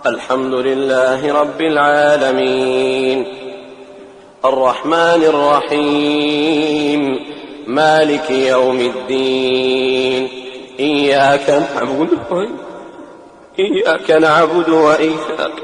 الحمد لله رب العالمين الرحمن الرحيم مالك يوم الدين إياك نعبد وإياك إياك نعبد وإياك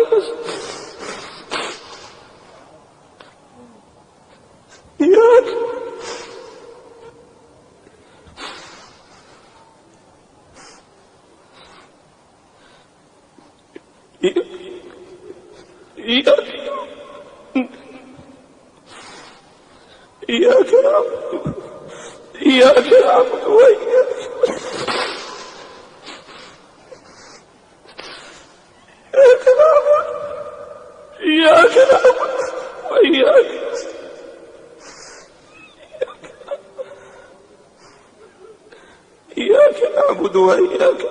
إياك نعبد وإياك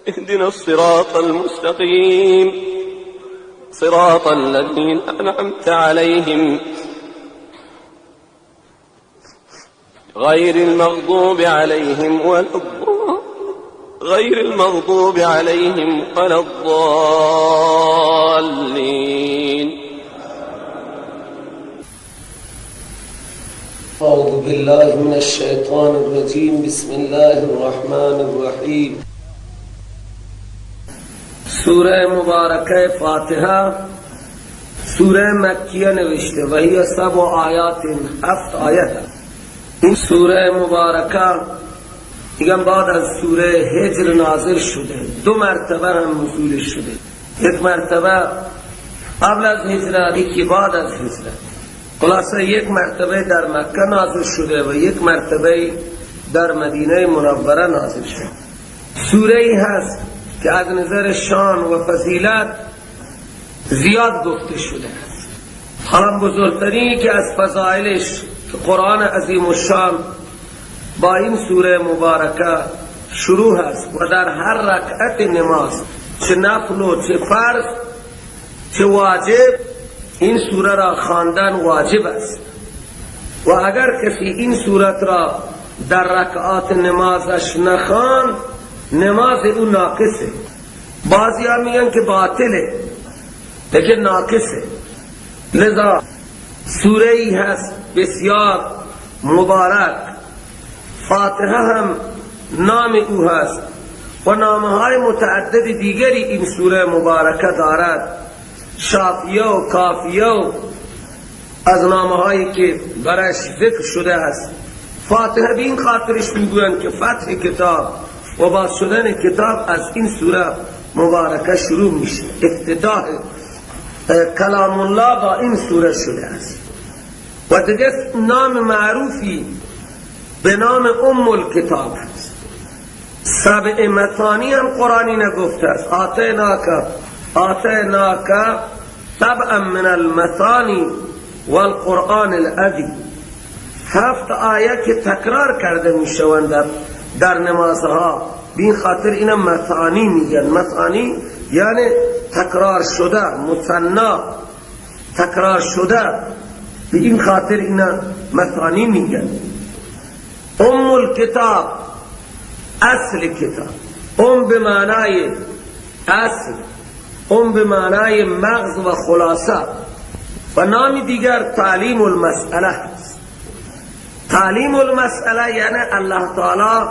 اهدنا الصراط المستقيم صراط الذين أنعمت عليهم غير المغضوب عليهم ولا الضالين. أعوذ بالله من الشيطان الرجيم. بسم الله الرحمن الرحیم. سوره مبارکه فاتحه سوره مکیه نوشته و هی 7 آیات 7 آیت. این سوره مبارکه دیگه بعد از سوره هجر نازل شده. 2 مرتبه هم نزول شده. یک مرتبه قبل از هجرت، یکی بعد از هجرت. خلاصه یک مرتبه در مکه نازل شده و یک مرتبه در مدینه منوره نازل شده. سوره ای هست که از نظر شان و فضیلت زیاد گفته شده است. حالا بزرگترین که از فضائلش که قرآن عظیم الشان با این سوره مبارکه شروع است و در هر رکعت نماز، چه نفل و چه فرض چه واجب، این سوره را خواندن واجب است. و اگر کسی این سورت را در رکعات نمازش نخواند، نماز او ناقصه. بعضی ها میگن که باطله، لیکن ناقصه. لذا سوره ای هست بسیار مبارک. فاتحه هم نام او هست و نامهای متعدد دیگری این سوره مبارکه دارد. شافیه و کافیه و از نامهایی که برش ذکر شده است. فاتحه بین خاطرش میگویند که فتح کتاب و باز شدن کتاب از این سوره مبارکه شروع میشه. افتتاح کلام الله با این سوره شده است. و دیگه نام معروفی به نام ام الکتاب است. 7 مثانی هم قرآنی نگفته است. آتیناک 7 من المثانی والقرآن العظیم. 7 آیه که تکرار کرده میشوند در نمازها، بین خاطر اینا مثانی میگن. مثانی یعنی تکرار شده، مثنی تکرار شده، به این خاطر اینا مثانی میگن. ام الکتاب اصل کتاب. ام به معنای اصل، ام به معنای مغز و خلاصه. و نام دیگر تعلیم المسئله است. تعلیم المسئله یعنی الله تعالی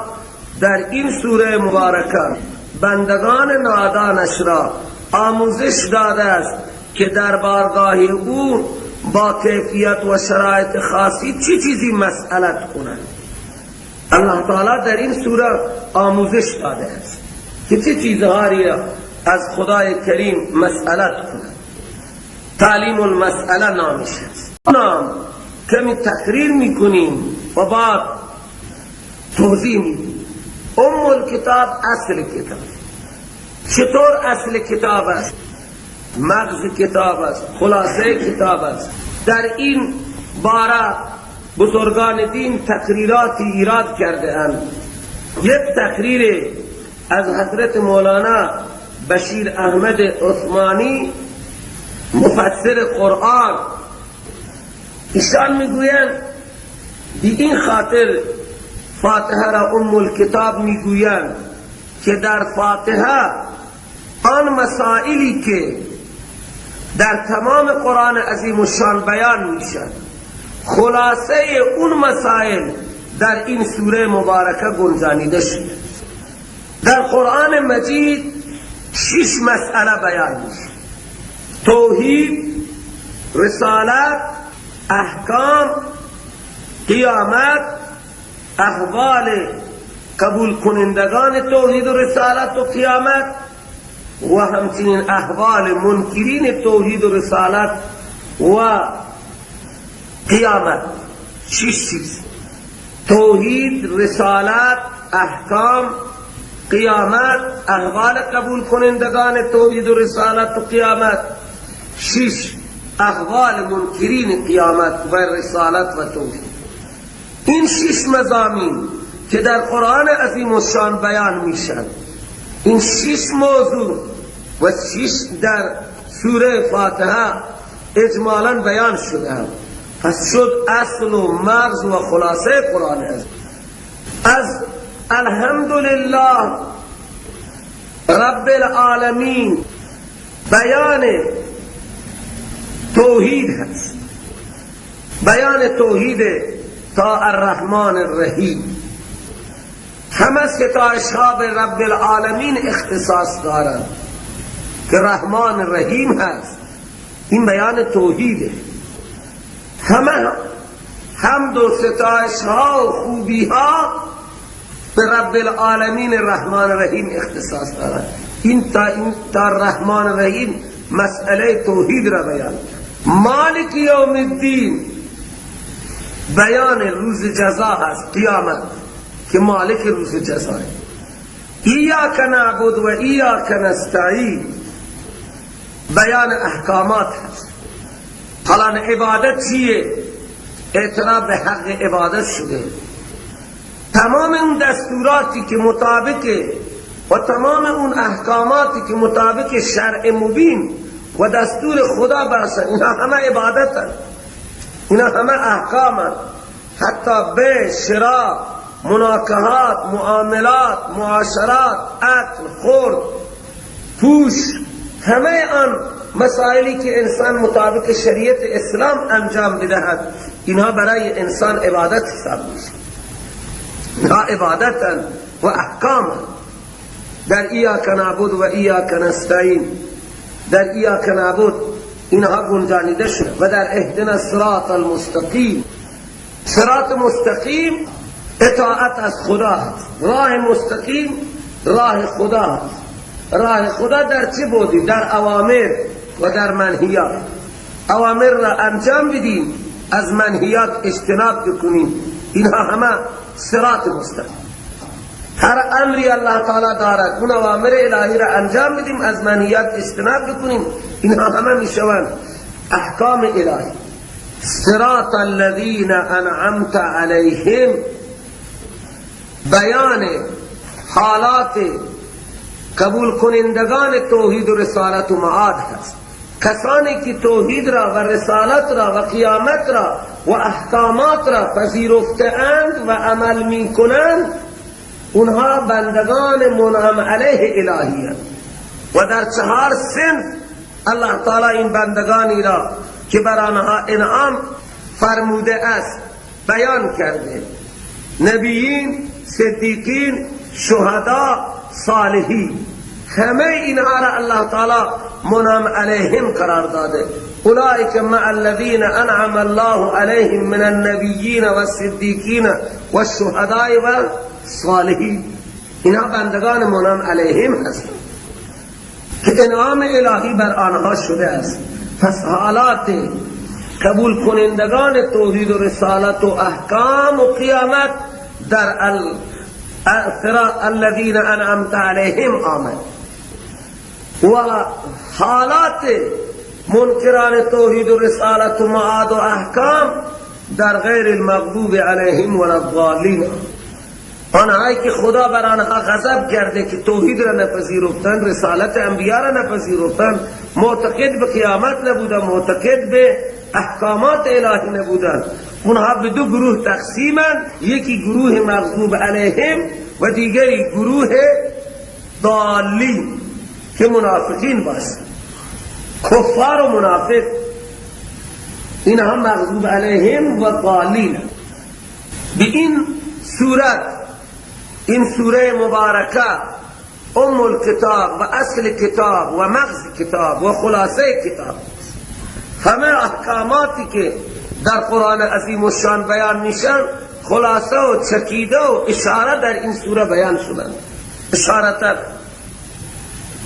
در این سوره مبارکه بندگان نادانش را آموزش داده است که در بارگاه او با کیفیت و شرایط خاصی چی چیزی مسئلت کنند. الله تعالی در این سوره آموزش داده است که چه چیزهایی از خدای کریم مسئلت کنند. تعلیم المسئله نامش است. نام کمی تقریر میکنیم و بعد توضیح میدیم. ام الکتاب اصل کتاب. چطور اصل کتاب است؟ مغز کتاب است، خلاصه کتاب است. در این باره بزرگان دین تقریراتی ایراد کرده اند. یک تقریر از حضرت مولانا بشیر احمد عثمانی مفسر قرآن، ایشان میگویند بی این خاطر فاتحه را ام الکتاب میگویند که در فاتحه آن مسائلی که در تمام قرآن عظیم الشان بیان میشن، خلاصه اون مسائل در این سوره مبارکه گنجانیده شده. در قرآن مجید 6 مسئله بیان میشه: توحید، رسالت، احکام، قیامت، احوال قبول کنندگان توحید و رسالت و قیامت، و همچنین احوال منکرین توحید و رسالت و قیامت. 6 چیز: توحید، رسالت، احکام، قیامت، احوال قبول کنندگان توحید و رسالت و قیامت. 6 احوال منکرین قیامت و رسالت و توحید. این 6 مضامین که در قرآن عظیم الشان بیان میشن، این 6 موضوع و 6 در سوره فاتحه اجمالا بیان شده هم، پس شد اصل و مغز و خلاصه قرآن عظیم. از الحمدلله رب العالمین بیان توحید هست، بیان توحید تا الرحمن الرحیم. همه ستایش‌ها به رب العالمین اختصاص دارند که رحمان الرحیم هست. این بیان توحیده. همه حمد و ستایش‌ها و خوبی‌ها به رب العالمین رحمان الرحیم اختصاص دارند. این تا رحمان الرحیم مسئله توحید را بیان. مالک یوم الدین بیان روز جزا هست، قیامت که مالک روز جزا ہے. ایاک نعبد و ایاک نستعین بیان احکامات هست. حالا عبادت چیه؟ اعتراف به حق عبادت شده. تمام اون دستوراتی که مطابق و تمام اون احکاماتی که مطابق شرع مبین و دستور خدا برسن، اینا همه عبادت هست، اینا همه احکام هست. حتی به شراء، مناکحات، معاملات، معاشرات، اکل، خورد، پوش، همه آن مسائلی که انسان مطابق شریعت اسلام انجام بدهد، اینها برای انسان عبادت حساب میشه. اینها عبادت و احکام. در ایاک نعبد و ایاک نستعین، در ایاک نعبد اینها گنجانیده شده و در اهدنا الصراط المستقیم. صراط مستقیم اطاعت از خدا هست. راه مستقیم راه خدا هست. راه خدا در چه بودی؟ در اوامر و در منهیات. اوامر را انجام بدیم، از منهیات اجتناب بکنیم، اینها همه صراط مستقیم. هر امری الله تعالی دارد، اون اوامر الهی را انجام بدیم، از منهیات اجتناب بکنیم، اینها همه میشوند احکام الهی. صراط الذین انعمت علیهم بیان حالات قبول کنندگان توحید و رسالت و معاد هست. کسانی که توحید را و رسالت را و قیامت را و احکامات را پذیرفته‌اند و عمل می کنند، اونها بندگان منعم علیه الهی هستند. و در 4 صنف الله تعالی این بندگانی را که بر آنها انعام فرموده است بیان کرده: نبیین، صدیقین، شهدا، صالحین. همه اینها را الله تعالی منعم علیهم قرار داده. اولئک مع الذین انعم الله علیهم من النبیین و الصدیقین و الشهداء و صالحین. اینها بندگان منعم علیهم هستند که انعام الهی بر آنها شده است. پس حالات قبول کنندگان توحید و رسالت و احکام و قیامت در الذین انعمت علیهم آمد، و حالات منکران توحید و رسالت و معاد و احکام در غیر المغضوب علیهم ولا الضالین. آنهایی که خدا بر آنها غضب کرده که توحید را نپذیرفتند، رسالت انبیا را نپذیرفتند، معتقد به قیامت نبودند، معتقد به احکامات الهی نبودند، اونها به 2 گروه تقسیمند. یکی گروه مغضوب علیهم و دیگری گروه ضالین. که منافقین باشه، کفار و منافق اینها مغضوب علیهم و ضالین. به این صورت این سوره مبارکه ام الکتاب و اصل کتاب و مغز کتاب و خلاصه کتاب، همه احکاماتی که در قرآن عظیم و شان بیان میشن خلاصه و چکیده و اشاره در این سوره بیان شدن. اشارتا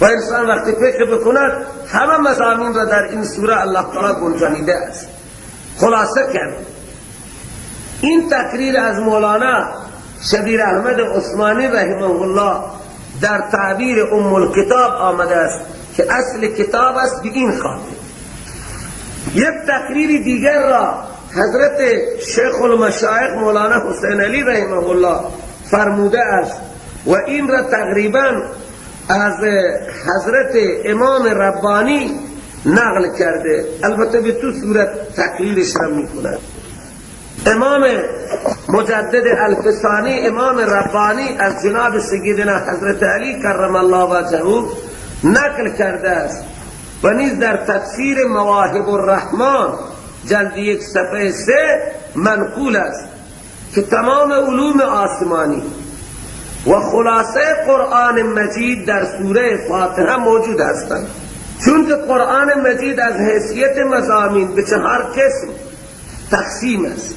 و انسان وقتی فکر بکند همه مضامین را در این سوره الله تعالی گنجانیده است. خلاصه کرد. این تقریر از مولانا شبیر احمد عثمانی رحمه الله در تعبیر ام الکتاب آمده است که اصل کتاب است به این خاطر. یک تقریر دیگر را حضرت شیخ المشایخ مولانا حسین علی رحمه الله فرموده است و این را تقریبا از حضرت امام ربانی نقل کرده، البته به تو صورت تقریرش را می کند. امام مجدد الفسانی امام ربانی از جناب سیدنا حضرت علی کرم الله وجهه نقل کرده است و نیز در تفسیر مواهب الرحمن جلد 1 صفحه 3 منقول است که تمام علوم آسمانی و خلاصه قرآن مجید در سوره فاتحه موجود هستند، چون که قرآن مجید از حیثیت مضامین به 4 قسم تقسیم است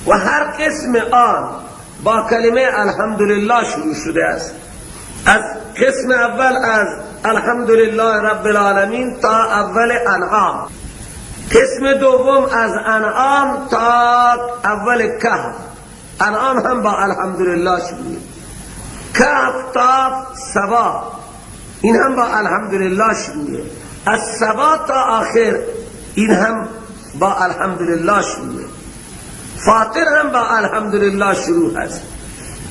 و هر قسم آن با کلمه الحمدلله شروع شده است. از قسم اول از الحمدلله رب العالمین تا اول انعام، قسم دوم از انعام تا اول کهف، انعام هم با الحمدلله شروع، کهف تا سبا این هم با الحمدلله شروع، از سبا تا آخر این هم با الحمدلله شروع، فاطر هم با الحمدلله شروع است،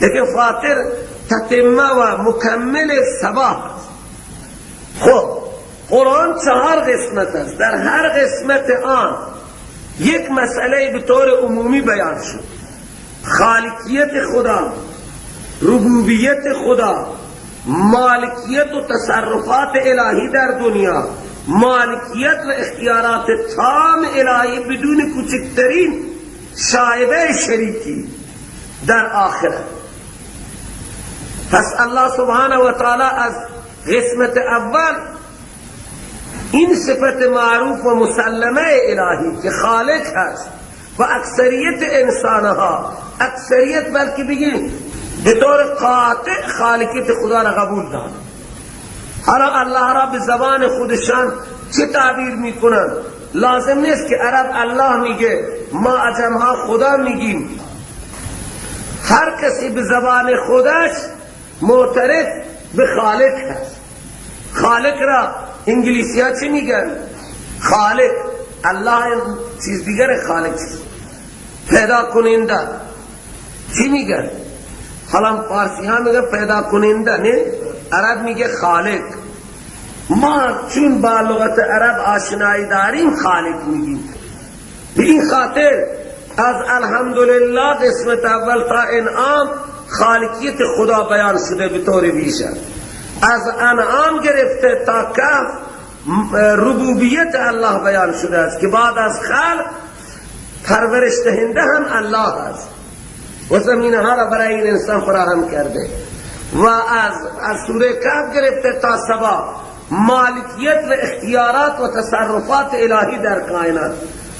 لیکن فاطر تتمه و مکمل سبا است. خب قرآن 4 قسمت است، در هر قسمت آن یک مسئله به طور عمومی بیان شد، خالقیت خدا، ربوبیت خدا، مالکیت و تصرفات الهی در دنیا، مالکیت و اختیارات تام الهی بدون کوچکترین شایبه شریکی در آخرت. پس الله سبحانه و تعالی از قسمت اول این صفت معروف و مسلمه الهی که خالق هست و اکثریت انسانها، اکثریت بلکه بگیم به طور قاطع خالقیت خدا را قبول دارند. حالا الله را به زبان خودشان چه تعبیر میکنند؟ لازم نیست که عرب الله میگه، ما عجمها خدا میگیم. هر کسی به زبان خودش معترف به خالق هست. خالق را انگلیسی ها چه میگن؟ خالق. الله چیز دیگر خالق چیز پیدا کننده چی میگن؟ حالا فارسی ها میگن پیدا کننده، نه؟ عرب میگه خالق. ما چون با لغت عرب آشنایی داریم خالق میگیم. به این خاطر از الحمدلله قسمت اول تا انعام خالقیت خدا بیان شده به طور ویژه. از انعام گرفته تا کهف ربوبیت الله بیان شده است که بعد از خلق پرورش دهنده هم الله است و زمینها را برای این انسان فراهم کرده. و از سوره کهف گرفته تا سبا مالکیت و اختیارات و تصرفات الهی در کائنات،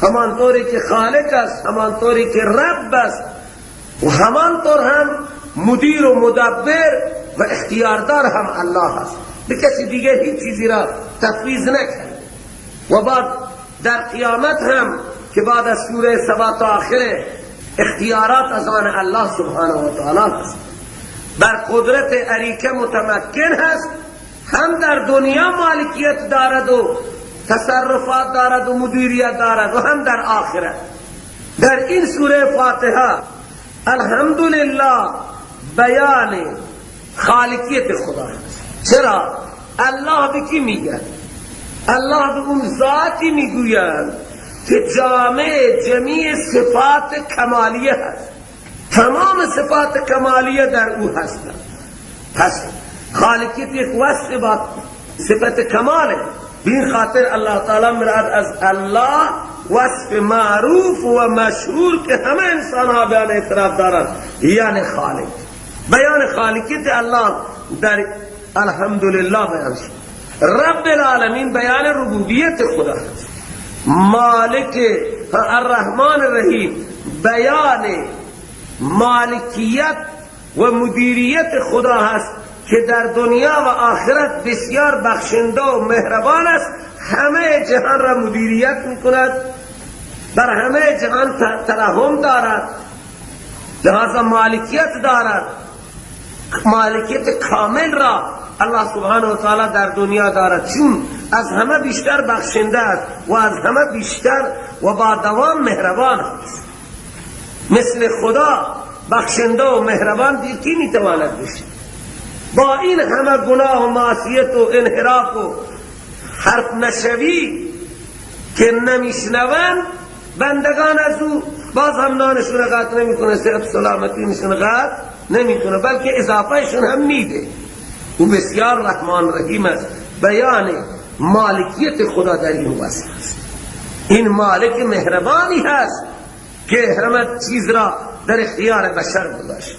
همان طوری که خالق است، همان طوری که رب است و همان طور هم مدیر و مدبر و اختیاردار هم الله است. به کسی دیگه هیچ چیزی را تفویض نکرد. و بعد در قیامت هم که بعد از سوره سبا تا آخر اختیارات از آن الله سبحانه و تعالی است، بر قدرت اریکه متمکن هست، هم در دنیا مالکیت دارد و تصرفات دارد و مدیریت دارد و هم در آخرت. در این سوره فاتحه الحمدلله بیان خالقیت خدا است. چرا؟ الله به کی میگه؟ الله به اون ذاتی میگوید که جامع جمیع صفات کمالیه هست، تمام صفات کمالیه در او هستند. پس خالقیت یک وصف با صفت کمال ہے. بین خاطر اللہ تعالی مراد از اللہ وصف معروف و مشهور که همه انسان ها بیان اعتراف دارن یعنی خالق. بیان خالقیت اللہ در الحمدللہ بیان شد. رب العالمین بیان ربوبیت خدا هست. مالک الرحمن الرحیم بیان مالکیت و مدیریت خدا هست که در دنیا و آخرت بسیار بخشنده و مهربان است. همه جهان را مدیریت میکند، بر همه جهان ترحم دارد، لہذا مالکیت دارد. مالکیت کامل را الله سبحانه و تعالی در دنیا دارد، چون از همه بیشتر بخشنده است و از همه بیشتر و با دوام مهربان است. مثل خدا بخشنده و مهربان دیگه کی میتواند بشه؟ با این همه گناه و معصیت و انحراف و حرف نشوی که نمیشنوند بندگان از او، باز هم نانشون قطع نمیکنه، صحت سلامتی نشون قطع نمیکنه، بلکه اضافهشون هم میده. او بسیار رحمان رحیم است. بیان مالکیت خدا در این وصف است. این مالک مهربانی هست که همه چیز را در اختیار بشر گذاشت.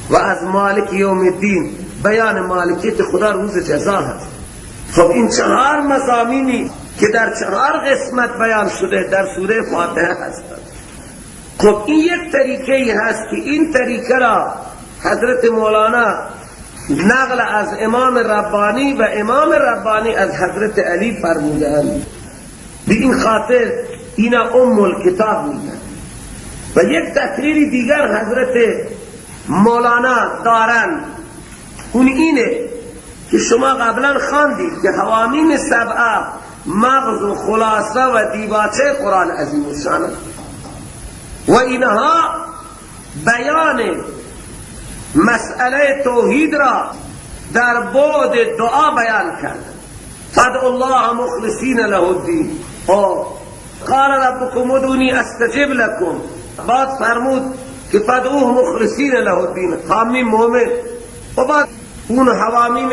و از مالک یوم الدین بیان مالکیت خدا روز جزا هست. خب این چهار مضامینی که در چهار قسمت بیان شده در سوره فاتحه هستند. خب این یک طریقه هست که این طریقه را حضرت مولانا نقل از امام ربانی و امام ربانی از حضرت علی فرمودند. به این خاطر اینا ام الکتاب میگن. و یک تقریر دیگر حضرت مولانا دارن، اون اینه که شما قبلا خواندید که حوامیم سبعه مغز و خلاصه و دیباچه قرآن عظیم الشان و اینها بیان مسئله توحید را در بعد دعا بیان کرد. فادعوا الله مخلصین له الدین. قال ربکم ادعونی استجب لکم. بعد فرمود که فادعوه مخلصین له الدین، حامیم مومن. و بعد اون حوامیم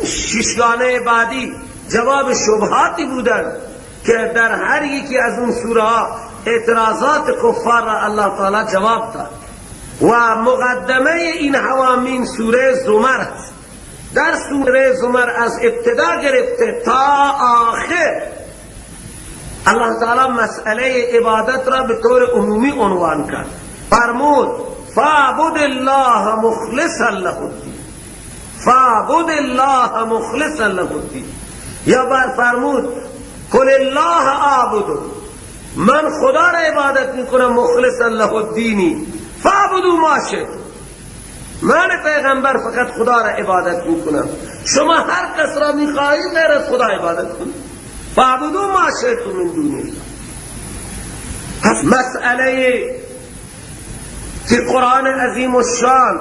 ششگانه بعدی جواب شبهاتی بودن که در هر یکی از اون سوره ها اعتراضات کفار را الله تعالی جواب داد. و مقدمه این حوامیم سوره زمر است. در سوره زمر از ابتدا گرفته تا آخر الله تعالی مسئله عبادت را به طور عمومی عنوان کرد. فرمود فاعبد الله مخلصا له الدین. فاعبد الله مخلصا له الدین. یا بار فرمود قل الله اعبد، من خدا را عبادت میکنم مخلصا له الدینی فاعبدوا ما شئتم. من پیغمبر فقط خدا را عبادت میکنم، شما هر کس را میخواهید غیر از خدا عبادت کنید. فاعبدوا ما شئتم من دون الله. پس مسئله که قرآن عظیم الشان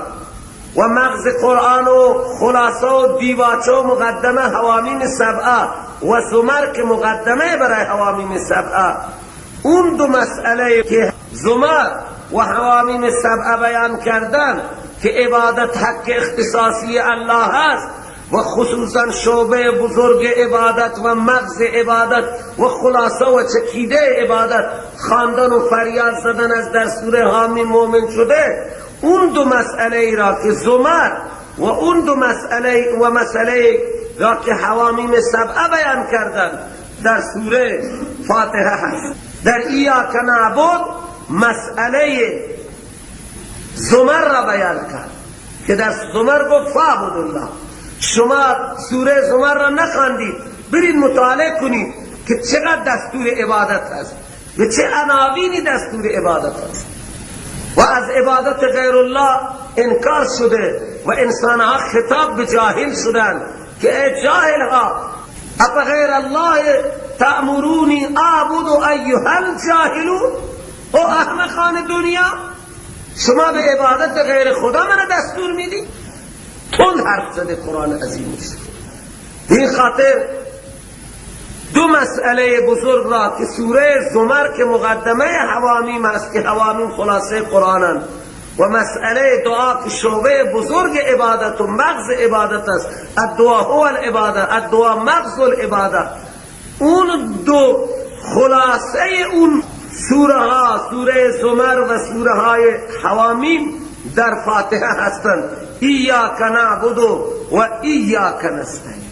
و مغز قرآن و خلاصه و دیباچه و مقدمه حوامیم سبعه و زمر که مقدمه برای حوامیم سبعه، اون دو مسئله که زمر و حوامیم سبعه بیان کردن که عبادت حق اختصاصی الله هست و خصوصا شعبه بزرگ عبادت و مغز عبادت و خلاصه و چکیده عبادت خواندن و فریاد زدن از در سوره حامیم مومن شده، اون دو مسئله را که زمر و اون دو مسئله را که حوامیم سبعه بیان کردن در سوره فاتحه هست. در ایاک نعبد مسئله زمر را بیان کرد که در زمر گفت فاعبد الله. شما سوره زمر را نخواندید، برید مطالعه کنید که چقدر دستور عبادت هست و چه عناوینی دستور عبادت هست و از عبادت غیر الله انکار شده و انسانها خطاب به جاهل شدن که ای جاهل ها اپا غیر الله تأمرونی اعبد ایها الجاهلون. او احمقان دنیا، شما به عبادت غیر خدا من دستور میدی؟ تند حرف زده قرآن عظیم است. این خاطر دو مسئله بزرگ را که سوره زمر که مقدمه حوامیم است که حوامیم خلاصه قرآنن و مسئله دعا که شعبه بزرگ عبادت و مغز عبادت است. الدعا هو العباده، الدعا مغز العباده. اون دو خلاصه اون سوره ها، سوره زمر و سوره های حوامیم در فاتحه هستند. ایاک نعبد و ایاک نستعین.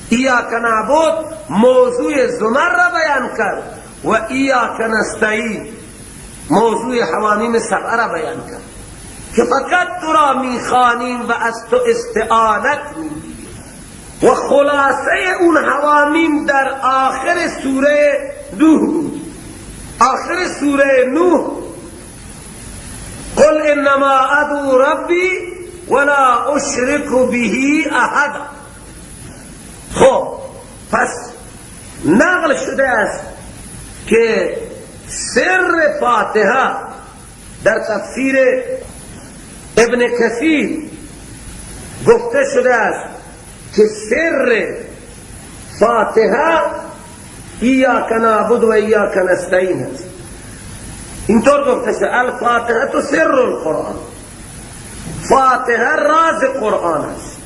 ایاک نعبد موضوع زمر را بیان کرد و ایاک نستعین موضوع حوامیم سبعه را بیان کرد که فقط تو را میخوانیم و از تو استعانت میگیریم. و خلاصه اون حوامیم در آخر سوره نوح بود. آخر سوره نوح قل انما ادعو ربی ولا اشرک به احد. خب پس نقل شده است که سر فاتحه در تفسیر ابن کثیر گفته شده است که سر فاتحه ایاک نعبد و ایاک نستعین است. اینطور گفته شده الفاتحه تو سر القرآن. فاتحه راز قرآن است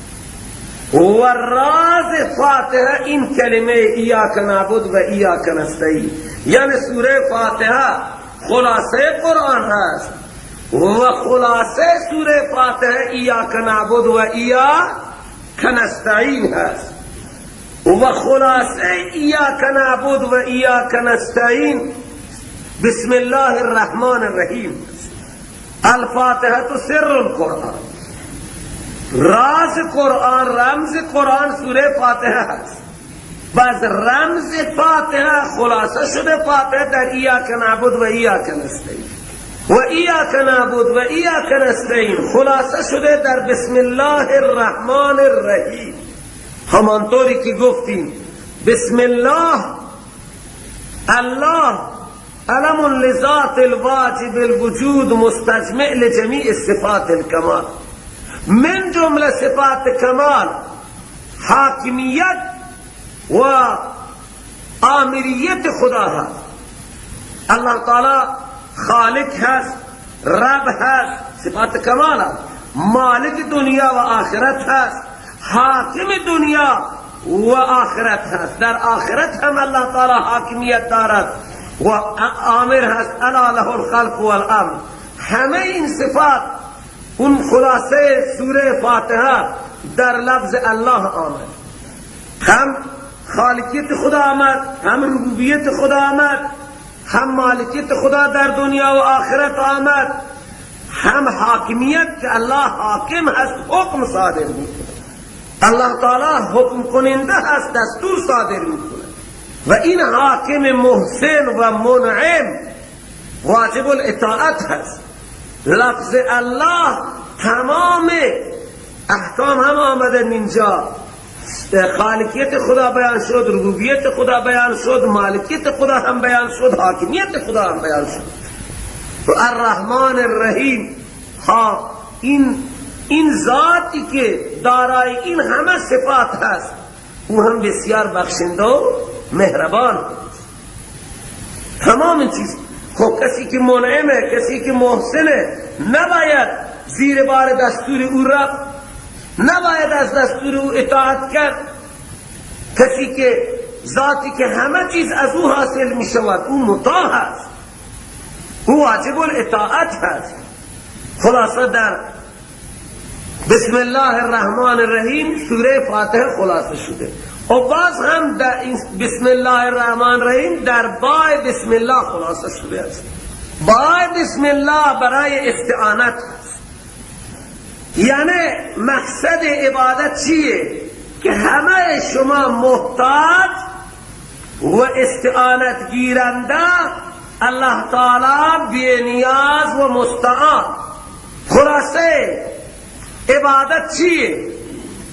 و راز فاتحه این کلمه ایاک نعبد و ایاک نستعین، یعنی سوره فاتحه خلاصه قرآن هست و خلاصه سوره فاتحه ایاک نعبد و ایاک نستعین هست و خلاصه ایاک نعبد و ایاک نستعین بسم الله الرحمن الرحیم. الفاتحه تو سر القرآن، راز قرآن، رمز قرآن سوره فاتحه هست. بعض رمز فاتحه خلاصه شده فاتحه در ایاک نعبد و ایاک نستعین و ایاک نعبد و ایاک نستعین خلاصه شده در بسم الله الرحمن الرحیم. همانطوری که گفتیم بسم الله، الله علم لذات الواجب الوجود مستجمع لجمیع صفات الکمال. من جمله صفات کمال حاکمیت و آمریت خدا هست. اللہ تعالی خالق هست، رب هست، صفات کمال هست. مالک دنیا و آخرت هست، حاکم دنیا و آخرت هست. در آخرت هم اللہ تعالی حاکمیت دارد و آمر هست. الا له الخلق والامر. همه این صفات اون خلاصه سوره فاتحه در لفظ الله آمد. هم خالقیت خدا آمد، هم ربوبیت خدا آمد، هم مالکیت خدا در دنیا و آخرت آمد، هم حاکمیت که الله حاکم هست، حکم صادر میکنه. الله تعالی حکم کننده هست، دستور صادر میکنه و این حاکم محسن و منعم واجب الاطاعت هست. لفظ الله تمام احکام هم آمدن اینجا. خالقیت خدا بیان شد، ربوبیت خدا بیان شد، مالکیت خدا هم بیان شد، حاکمیت خدا هم بیان شد. و الرحمن الرحیم، ها این ذاتی که دارای این همه صفات هست او هم بسیار بخشنده و مهربان هست. تمام این چیز. خب کسی که منعمه، کسی که محسنه، نباید زیر بار دستور او رفت، نباید از دستور او اطاعت کرد. کسی که ذاتی که همه چیز از او حاصل می شود او مطاع هست، او واجب الاطاعت هست. خلاصه در بسم الله الرحمن الرحیم سوره فاتحه خلاصه شده. و باز هم در بسم الله الرحمن الرحیم در بای بسم الله خلاصه شده است. بای بسم الله برای استعانت است. یعنی مقصد عبادت چیه؟ که همه شما محتاج و استعانت گیرنده الله تعالی بی نیاز و مستعان. خلاصه عبادت چیه؟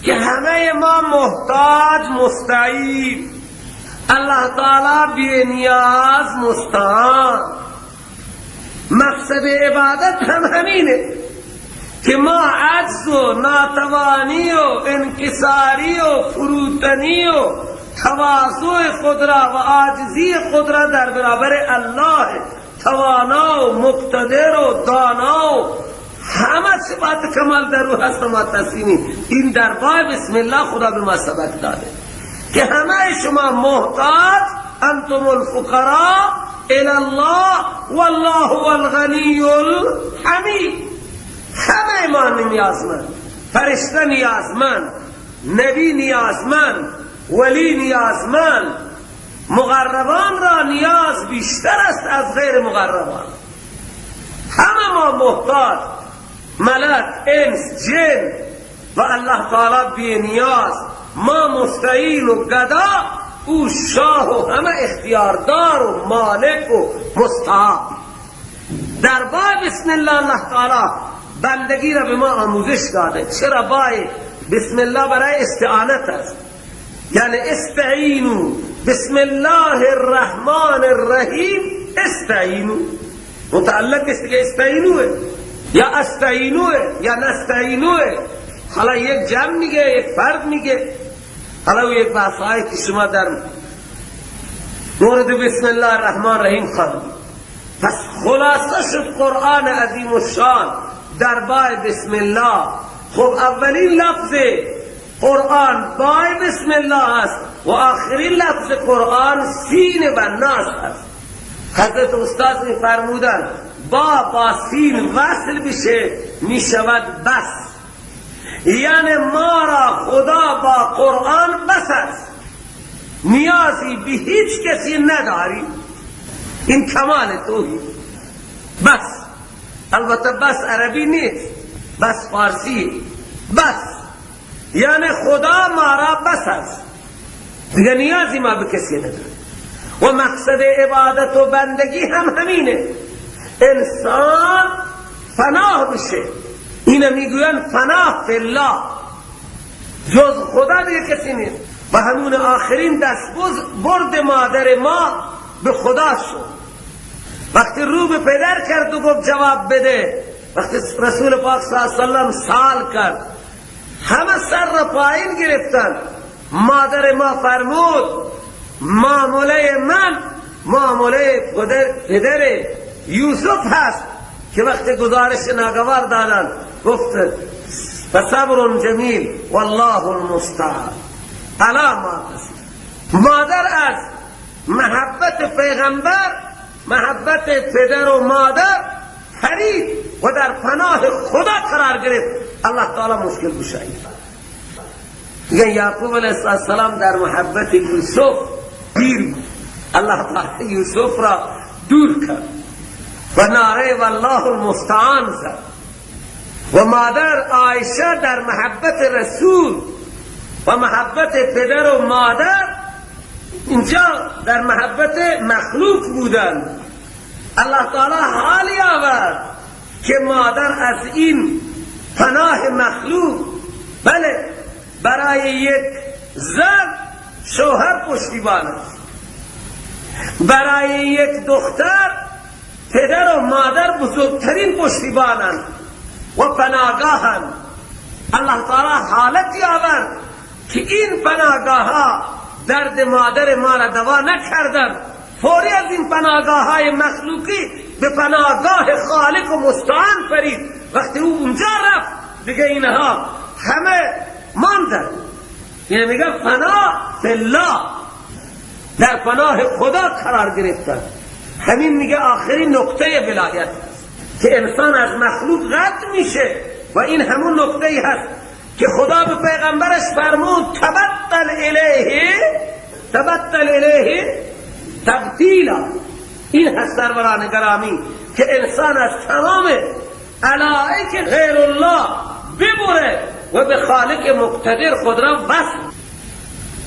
که همه ما محتاج مستعین، الله تعالی بی نیاز مستعان. مقصد عبادت هم همینه که ما عجز و ناتوانی و انکساری و فروتنی و تواضع خود را و عاجزی خود را در برابر الله توانا و مقتدر و دانا و همه صفات کمال در او هست ما تسلیمی. این در باب بسم الله خدا به ما سبق داده که همه شما محتاج، انتم الفقراء الى الله والله هو الغنی الحمید. همه ما نیازمند، فرشته نیازمند، نبی نیازمند، ولی نیازمند، مقربان را نیاز بیشتر است از غیر مقربان. همه ما محتاج، ملک، انس، جن و الله تعالی بی نیاز. ما مستعین و گدا، او شاه و همه اختیاردار و مالک و مستحق. در باب بسم الله الله تعالی بندگی را به ما آموزش داده. چرا باید بسم الله برای استعانت است، یعنی استعینوا بسم الله الرحمن الرحیم. استعینوا متعلق است که استعینوا یا استعینوا یا نستعینوا. حالا یک جمع میگه، یک فرد میگه. حالا یک بحثایی که شما در مورد بسم الله الرحمن الرحیم خواندید. پس خلاصه شد قرآن عظیم الشان در باب بسم الله. خب اولین لفظ قرآن بای بسم الله است و آخرین لفظ قرآن سین و ناس است. حضرت استاد می فرمودن با سین وصل بشه می شود بس، یعنی ما را خدا با قرآن بس است، نیازی به هیچ کسی نداری. این کمال توحید. بس البته بس عربی نیست، بس فارسی. بس یعنی خدا ما را بس است، دیگه نیازی ما به کسی نداره. و مقصد عبادت و بندگی هم همینه، انسان فناه بشه. اینه میگوین فناه فی الله، جز خدا دیگه کسی نیست. و همون آخرین دستبوز برد مادر ما به خدا شد. وقتی رو به پدر کرد و گفت جواب بده، وقتی رسول پاک صلی اللہ علیہ وسلم سال کرد، همه سر را پایین گرفتن. مادر ما فرمود معامله من معامله پدر یوسف هست، که وقتی گزارش ناگوار دادن گفت فصبر جمیل والله المستعان علی ما تصفون. مادر از محبت پیغمبر، محبت پدر و مادر پرید و در پناه خدا قرار گرفت. الله تعالی مشکل گشایی. دیگه یعقوب علیه السلام در محبت یوسف گیر بود. الله تعالی یوسف را دور کرد و نعره والله المستعان زد. و مادر عایشه در محبت رسول و محبت پدر و مادر اینجا در محبت مخلوق بودن. الله تعالی حالی آورد که مادر از این پناه مخلوق، بله برای یک زن شوهر پشتیبان است، برای یک دختر پدر و مادر بزرگترین پشتیبانند و پناهگاهند. الله تعالی حالتی آورد که این پناهگاه ها درد مادر ما را دوا نکردند. فوری از این پناهگاه های مخلوقی به پناهگاه خالق و مستعان پرید. وقتی او اونجا رفت دیگه اینها همه ماندن. یعنی میگه پناه فی الله، در پناه خدا قرار گرفتن. همین میگه آخرین نقطه ولایت که انسان از مخلوق رد میشه. و این همون نقطه هست که خدا به پیغمبرش فرمود تبتل الیه تبتیلا. این هست سروران گرامی که انسان از تمام علائق غیر الله ببره و به خالق مقتدر خود را وصل.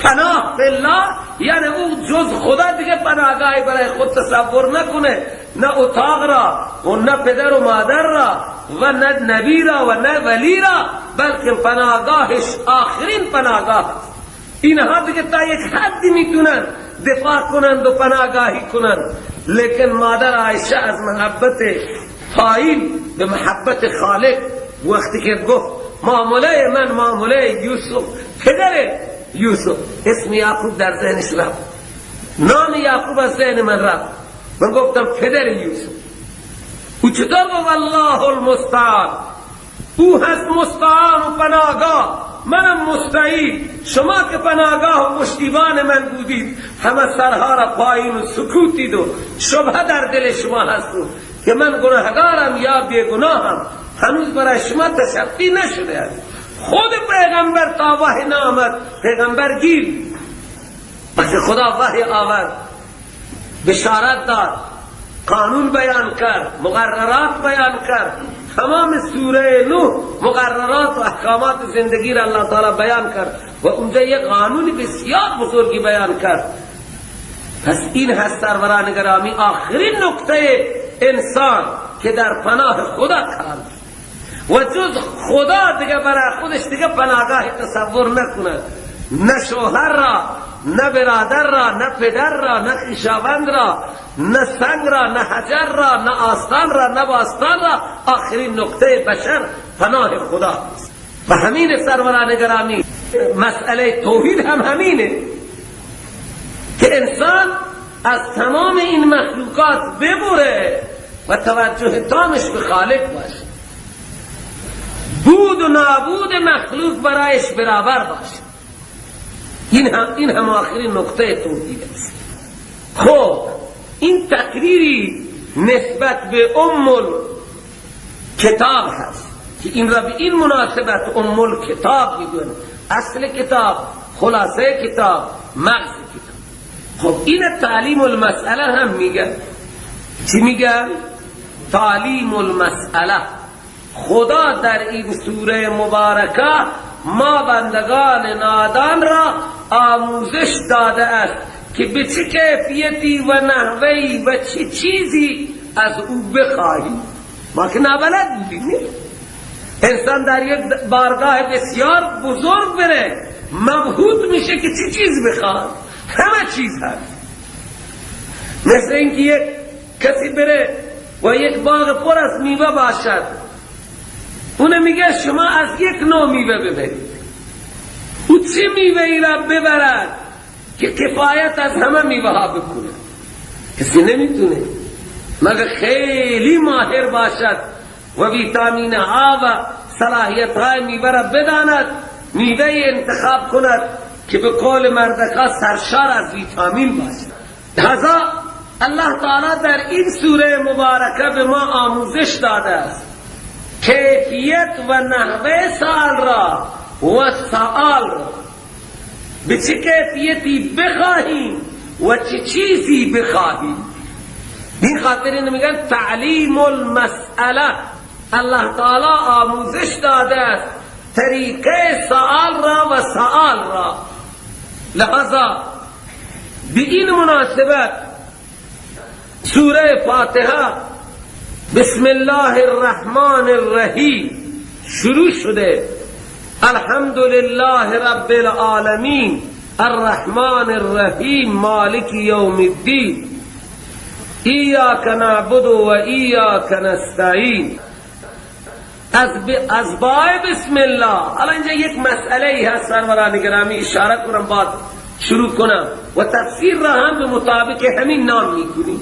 پناه فی الله یعنی او جز خدا دیگه پناهگاهی برای خود تصور نکنه، نه اتاق را و نه پدر و مادر را و نه نبی را و نه ولی را، بلکه پناهگاهش آخرین پناهگاه است. اینها دیگه تا یک حدی میتونن دفاع کنند و پناهگاهی کنند. لیکن مادر عایشه از محبت پایین به محبت خالق وقتی که گفت معامله من معامله یوسف، پدر یوسف، اسم یعقوب در ذهنش رفت، نام یعقوب از ذهن من رفت. من گفتم پدر یوسف. او چطور گفت والله المستعان، او هست مستعان و پناهگاه، منم مستعین. شما که پناهگاه و پشتیبان من بودید، همه سرها را پایین و سکوتید و شبهه در دل شما هست که من گناهگارم یا بیگناهم، هنوز برای شما تشفی نشده است. خود پیغمبر تا وحی نامد پیغمبر گیر، وقتی خدا وحی آورد بشارت داد، قانون بیان کرد، مقررات بیان کرد، تمام سوره نوح مقررات و احکامات زندگی را اللہ تعالی بیان کرد و اونجا یک قانون بسیار بزرگی بیان کرد. پس این هست سروران گرامی آخرین نکته انسان که در پناه خدا قرار و جز خدا دیگه برای خودش دیگه پناهگاه تصور نکند، نه شوهر را، نه برادر را، نه پدر را، نه خویشاوند را، نه سنگ را، نه حجر را، نه آستان را، نه باستان را. آخرین نقطه بشر پناه خدا است. و همین سروران گرامی مسئله توحید هم همینه که انسان از تمام این مخلوقات ببره و توجه تامش به خالق باشه، بود و نابود مخلوق برایش برابر باشه. این هم آخرین نقطه توحید است. خب این تقریری نسبت به کتاب هست که این را به این مناسبت کتاب میگن، اصل کتاب، خلاصه کتاب، مغز کتاب. خب این تعلیم المسئله هم میگن. چی میگن؟ تعلیم المسئله. خدا در این سوره مبارکه ما بندگان نادان را آموزش داده است که به چه کیفیتی و نحوی و چه چیزی از او بخواهیم. ما که نابلد بودیم. انسان در یک بارگاه بسیار بزرگ بره مبهوت میشه که چه چیز بخواد. همه چیز هست. مثل اینکه یک کسی بره و یک باغ پر از میوه باشد، اون میگه شما از یک نوع میوه ببرید. او چه میوه ای را ببرد که کفایت از همه میوه ها بکنه؟ کسی نمیتونه مگر خیلی ماهر باشد و ویتامین ها و صلاحیت های میوه را بداند، میوه انتخاب کند که به قول مردکا سرشار از ویتامین باشد. لذا الله تعالی در این سوره مبارکه به ما آموزش داده است کیفیت و نحوه سوال را و سوال را، به چه کیفیتی بخواهیم و چه چیزی بخواهیم. این خاطر اینو میگن تعلیم المسئله. الله تعالی آموزش داده است طریقه سوال را و سوال را. لحظا به این مناسبت سوره فاتحه بسم الله الرحمن الرحیم شروع شده. الحمدلله رب العالمین الرحمن الرحیم مالک یوم الدین ایاک نعبد و ایاک نستعین. از بای بسم الله. الان اینجا یک مسئله هست سروران گرامی، اشاره کنم بعد شروع کنم و تفسیر را هم به مطابق همین نام میکنیم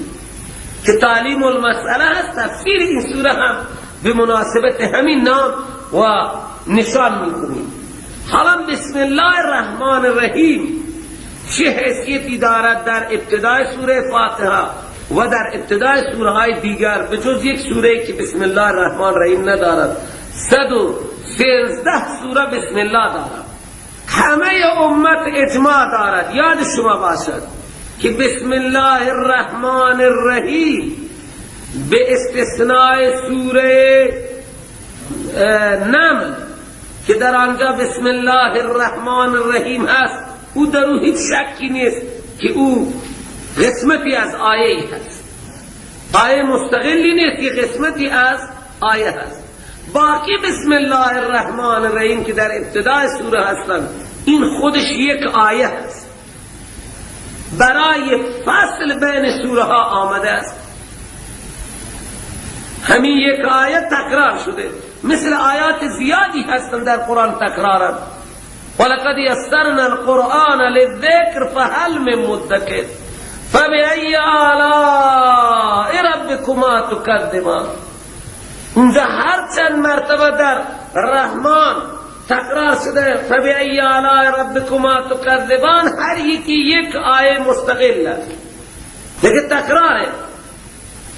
که تعلیم المسئله هست. تفسیر این سوره هم به مناسبت همین نام و نشان میکنیم. حالا بسم الله الرحمن الرحیم چه حیثیتی دارد در ابتدای سوره فاتحه و در ابتدای سوره های دیگر، به جز یک سوره که بسم الله الرحمن الرحیم ندارد 113 سوره بسم الله دارد. همه امت اجماع دارد. یاد شما باشد که بسم الله الرحمن الرحیم به استثناء سوره نمل که در آنجا بسم الله الرحمن الرحیم هست، او در او هیچ شکی نیست که او قسمتی از آیه هست، آیه مستقلی نیست که قسمتی از آیه هست. باقی بسم الله الرحمن الرحیم که در ابتدای سوره هستند، این خودش یک آیه هست، برای فصل بین سوره ها آمده است. همین یک آیه تکرار شده، مثل آیات زیادی هستند در قرآن تکرارند. ولقد یسرنا القرآن للذکر فهل من مدکر فبأی آلاء ربکما تکذبان. اونجا هر چند مرتبه در رحمان تکرار شده فبأي آلاء ربكما تكذبان، هر یکی یک آیه مستقل است لیکن تکرار ہے.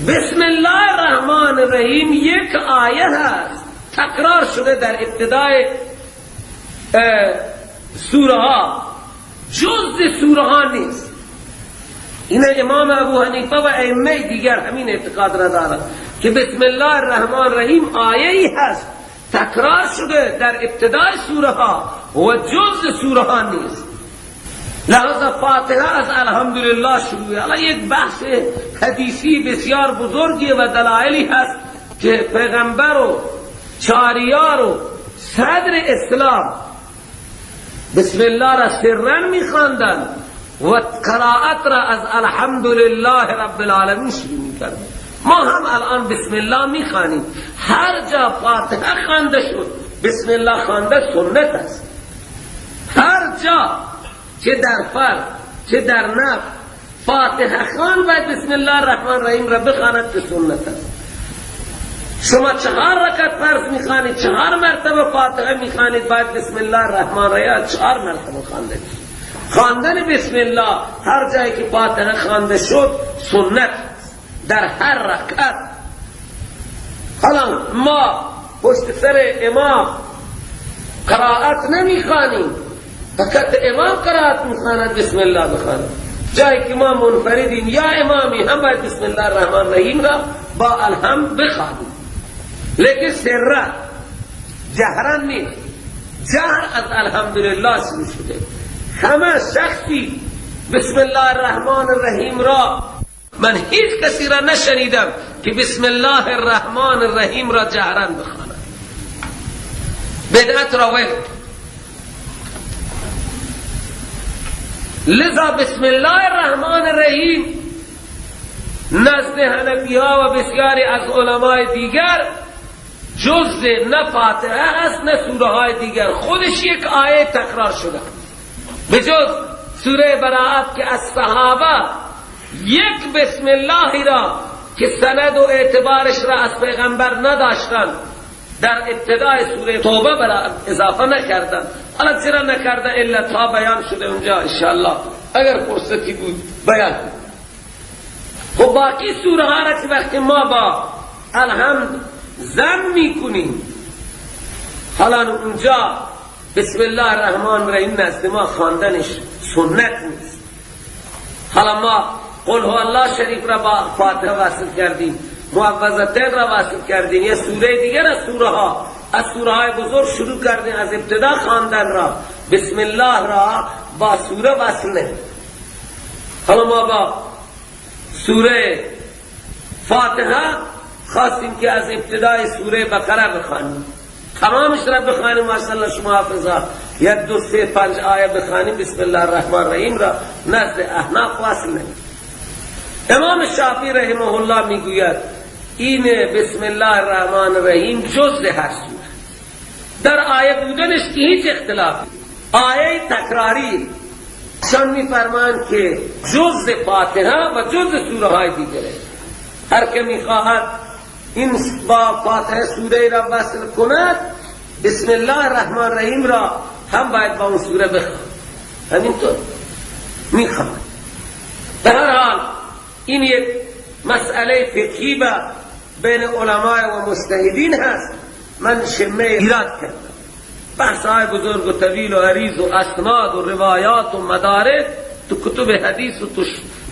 بسم الله الرحمن الرحیم یک آیه هست تکرار شده در ابتدای سوره ها، جز سوره ها نیست. این امام ابو حنیفه و ائمه دیگر همین اعتقاد را دارند که بسم الله الرحمن الرحیم آیه‌ای هست تکرار شده در ابتدای سوره ها و جز سوره ها نیست. لحظه فاتحه از الحمدلله شروع. حالا یک بحث حدیثی بسیار بزرگی و دلائلی هست که پیغمبر و چاریار و صدر اسلام بسم الله را سرن میخواندن و قرائت را از الحمدلله رب العالمین شروع میکردن. ما هم الان بسم الله میخوانیم، هر جا فاتحه خوانده شد بسم الله خوانده سنت است. هر جا چه در فرض چه در نفل فاتحه خوان باید بسم الله الرحمن الرحیم را بخواند که سنت است. شما 4 رکعت فرض میخوانید 4 مرتبه فاتحه میخوانید باید بسم الله الرحمن الرحیم 4 مرتبه خوانده شد. خواندن بسم الله هر جایی که فاتحه خوانده شد سنت در هر رکعت. حالا ما پشت سر امام قرائت نمیخوانیم، فقط امام قرائت میخواند بسم الله بخواند. جایی که ما منفردیم یا امامی هم باید بسم الله الرحمن الرحیم را با الحمد بخوانیم، لیکن سر جهران نیست. جهر از الحمدلله شروع شده. همه شخصی بسم الله الرحمن الرحیم را، من هیچ کسی را نشنیدم که بسم الله الرحمن الرحیم را جهران بخواند. بدعت را ول. لذا بسم الله الرحمن الرحیم نزد حنفی ها و بسیاری از علمای دیگر جز نه فاتحه است نه سوره های دیگر، خودش یک آیه تکرار شده بجز سوره براءت که از صحابه یک بسم الله را که سند و اعتبارش را از پیغمبر نداشتن در ابتدای سوره توبه براءت اضافه نکردن. حالا چرا نکردن؟ الا تا بیان شده اونجا انشاءالله اگر فرصتی بود بیان. خب باقی سوره ها را که وقتی ما با الحمد ضم میکنیم، حالا اونجا بسم الله الرحمن الرحیم نزد ما خواندنش سنت نیست. حالا ما قل هو الله شریف را با فاتحه وصل کردیم، معوذتین را وصل کردیم، یا سوره دیگر از سوره ها از سوره های بزرگ شروع کردیم از ابتدا خواندن را، بسم الله را با سوره وصل نیم. حالا ما با سوره فاتحه خواستیم که از ابتدای سوره بقره بخوانیم، تمامش را بخوانیم ماشاءالله شما حافظا، 1 2 3 5 آیه بخوانیم بسم الله الرحمن الرحیم را نزد احناف وصل نیم. امام شافعی رحمه الله میگوید این بسم الله الرحمن الرحیم جز هر سوره. در آیه بودنش که هیچ اختلافی، آیه تکراری شان میفرمایند که جز فاتحه و جز سوره های دیگره. هر که میخواهد این با فاتحه سوره را وصل کند بسم الله الرحمن الرحیم را هم باید با اون سوره بخواند. همینطور میخواهد. در هر حال این یک مسئله فقهی بین علماء و مجتهدین هست. من شمه ایراد کردم، بحث های بزرگ و طویل و عریض و اسناد و روایات و مدارک تو کتب حدیث و تو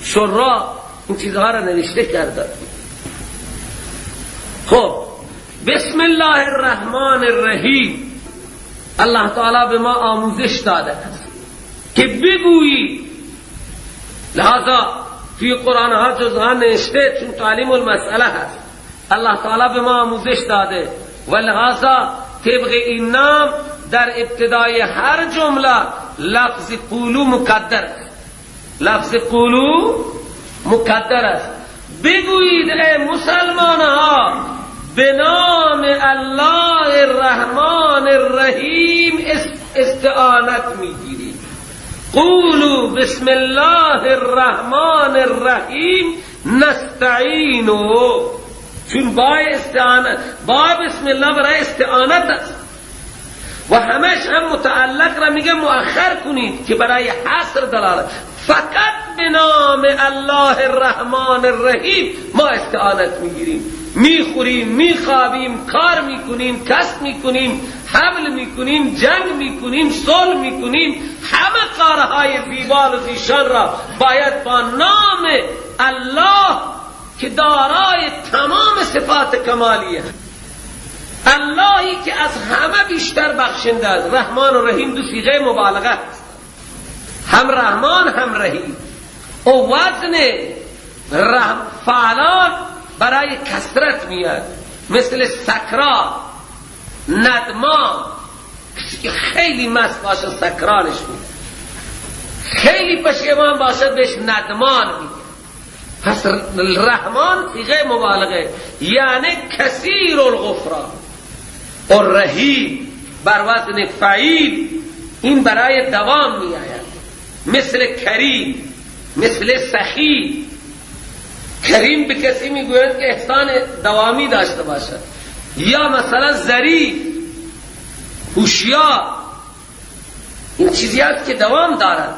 شرح این چیزها را نوشته کرده. خب بسم الله الرحمن الرحیم الله تعالی به ما آموزش داده است که بگویی، لہذا توی قرآن ها جزها نوشته چون تعلیم المسئله هست. الله تعالی به ما آموزش داده و لہذا طبق این نام در ابتدای هر جمله لفظ قولو مقدر است. لفظ قولو مقدر است. بگویید ای مسلمان ها به نام الله الرحمن الرحیم استعانت میگیرید. قولوا بسم الله الرحمن الرحیم نستعینو، چون با استعانت با بسم الله برای استعانت است. و همش هم متعلق را میگه مؤخر کنید که برای حصر دلالت. فقط به نام الله الرحمن الرحیم ما استعانت میگیریم، میخوریم، میخوابیم، کار میکنیم، کسب میکنیم، حمل میکنیم، جنگ میکنیم، صلح میکنیم، همه کارهای بیبال و زیشان را باید با نام الله که دارای تمام صفات کمالیه، اللهی که از همه بیشتر بخشنده است. رحمان و رحیم دو صیغه مبالغه است، هم رحمان هم رحیم. و وزن فعلان برای کثرت میاد، مثل سکران، ندمان. کسی که خیلی مست باشه سکرانش میاد، خیلی پشیمان باشه بهش ندمان میگه. پس رحمان صیغه مبالغه، یعنی کثیر الغفران. و رحیم بر وزن فعیل، این برای دوام می آید، مثل کریم، مثل سخی. کریم به کسی می گوید که احسان دوامی داشته باشد، یا مثلا ظریف، هوشیار. این چیزی است که دوام دارد.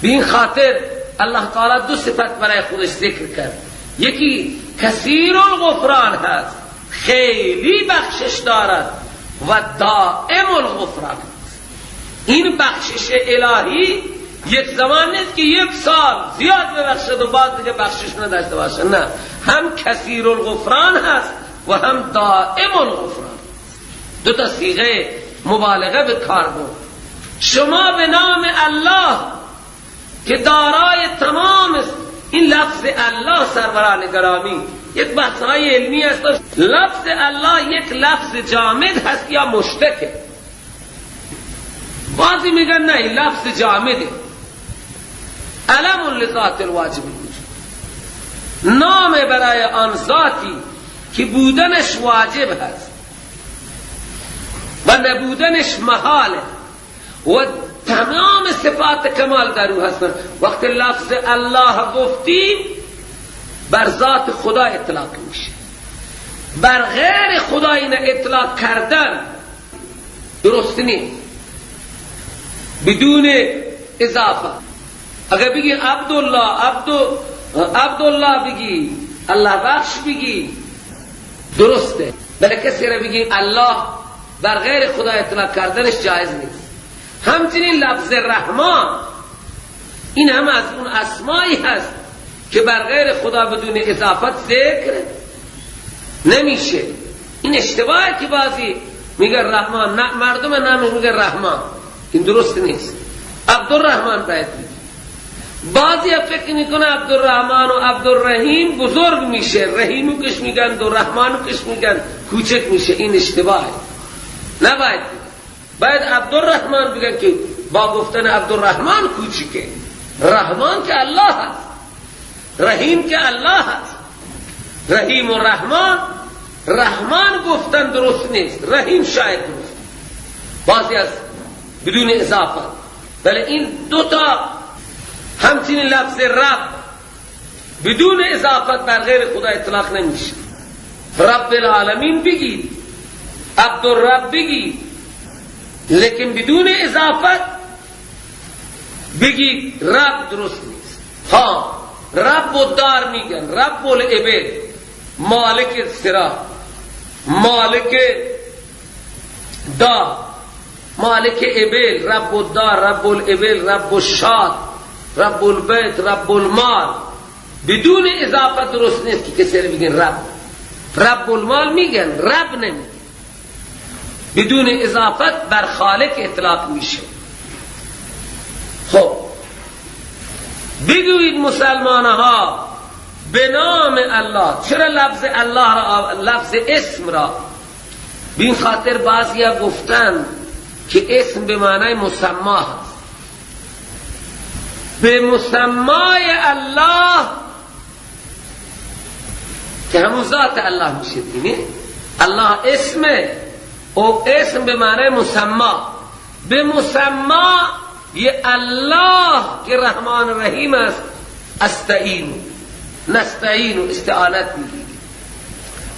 به این خاطر الله تعالی دو صفت برای خودش ذکر کرد، یکی کثیر الغفران هست، خیلی بخشش دارد، و دائم الغفران. این بخشش الهی یک زمان نیست که یک سال زیاد ببخشد و بعد دیگه بخشش نداشته باشه، نه، هم کثیر الغفران هست و هم دائم الغفران. دو تا صیغه مبالغه به کار برد. شما به نام الله که دارای تمام است، این لفظ الله سروران گرامی یک بحث‌های علمی است. لفظ الله یک لفظ جامد هست یا مشترکه؟ بعضی میگن نه این لفظ جامده، علم لذات الواجب الوجود، نام برای آن ذاتی که بودنش واجب هست و نبودنش محاله و تمام صفات کمال در او هستن. وقت لفظ الله گفتیم بر ذات خدا اطلاق میشه، بر غیر خدا این اطلاق کردن درست نیست بدون اضافه. اگر بگی عبدالله بگی، الله بخش بگی، درسته، بلکه کسی را بگی الله بر غیر خدا اطلاق کردنش جایز نیست. همچنین لفظ رحمان این هم از اون اسمایی هست که بر غیر خدا بدون اضافت ذکر نمیشه. این اشتباهی که بعضی میگه رحمان، نه، مردم نامش میگه رحمان، این درست نیست. عبدالرحمن باید بگی. بعضی فکر میکنه عبدالرحمن و عبدالرحیم بزرگ میشه، رحیمو کش میگن و رحمانو کش میگن کوچک میشه. این اشتباهی، نباید بگی. باید عبدالرحمن بگن که با گفتن عبدالرحمن کوچکه. رحمان که الله هست، رحیم که الله هست. رحیم و رحمان گفتن درست نیست، رحیم شاید درست، بعضی از بدون اضافه. بله این دوتا. همچنین لفظ رب بدون اضافت بر غیر خدا اطلاق نمیشه. رب العالمین بگید، عبدالرب بگید، لیکن بدون اضافت بگید رب درست نیست. ها، رب الدار میگن، رب العباد، مالک السرا، مالک دار، مالک عباد، رب الدار، رب العباد، رب الشاد، رب البیت، رب المال. بدون اضافت درست نیست که کسی رو بگن رب المال میگن، رب نمیگن. بدون اضافت بر خالق اطلاق میشه. خب بگوید مسلمانها به نام الله. چرا لفظ الله را، لفظ اسم را؟ به این خاطر بعضیا گفتن که اسم به معنای مسما هست. به مسمای الله که همون ذات الله میشه دیگه. الله اسمه و اسم به معنای مسما. به مسما یه الله که رحمان رحیم است نستعین و استعانت میگیری.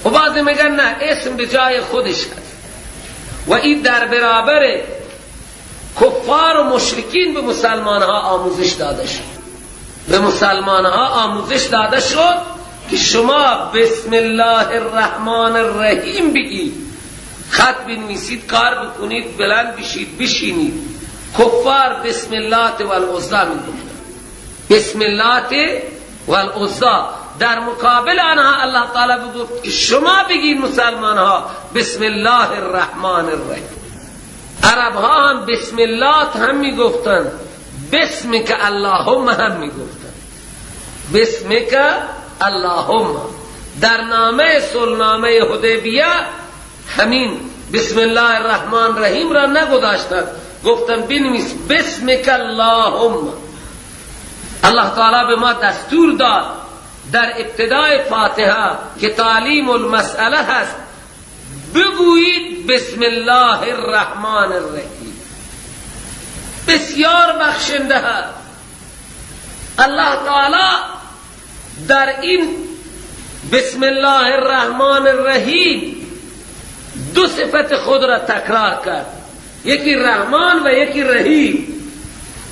و بعضی میگن نه، اسم به جای خودش هست و این در برابر کفار و مشرکین به مسلمان ها آموزش داده شد. به مسلمان ها آموزش داده شد که شما بسم الله الرحمن الرحیم بگید، خط بنویسید، کار بکنید، بلند بشید، بشینید. کفار بسم الله والعزی میگفتند، بسم الله والعزی. در مقابل آنها الله تعالی بگفت که شما بگید مسلمان ها بسم الله الرحمن الرحیم. عرب ها هم بسم الله هم میگفتند، بسمک اللهم هم میگفتند، بسمک اللهم. در نامه صلحنامه حدیبیه همین بسم الله الرحمن الرحیم را نگذاشتند، گفتند بنویس بسمک اللهم. الله تعالی به ما دستور داد در ابتدای فاتحه که تعلیم المسئله هست، بگویید بسم الله الرحمن الرحیم. بسیار بخشنده هست. الله تعالی در این بسم الله الرحمن الرحیم دو صفت خود را تکرار کرد، یکی رحمان و یکی رحیم،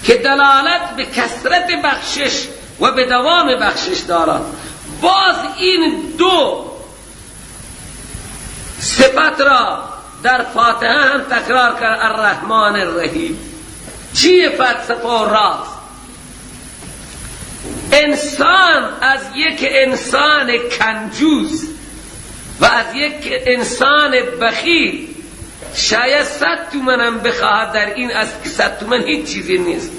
که دلالت به کثرت بخشش و به دوام بخشش دارد. باز این دو صفت را در فاتحه هم تکرار کرد، الرحمن الرحیم. چیه فلسفه و راز؟ انسان از یک انسان کنجوس و از یک انسان بخیل شاید 100 تومن هم بخواهد در این، از 100 تومن هیچ چیزی نیست،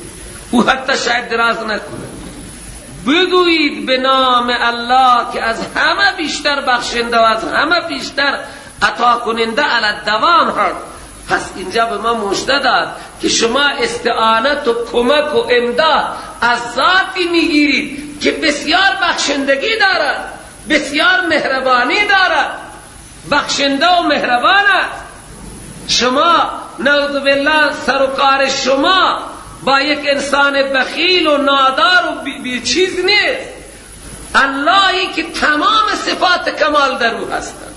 او حتی شاید دراز نکنه. بگویید به نام الله که از همه بیشتر بخشنده و از همه بیشتر عطا کننده علی دوام هست. پس اینجا به ما مژده داد که شما استعانت و کمک و امداد از ذاتی میگیرید که بسیار بخشندگی دارد، بسیار مهربانی دارد، بخشنده و مهربان است. شما نعوذ بالله سر و کار شما با یک انسان بخیل و نادار و بی چیز نیست. اللهی که تمام صفات کمال در او هستند،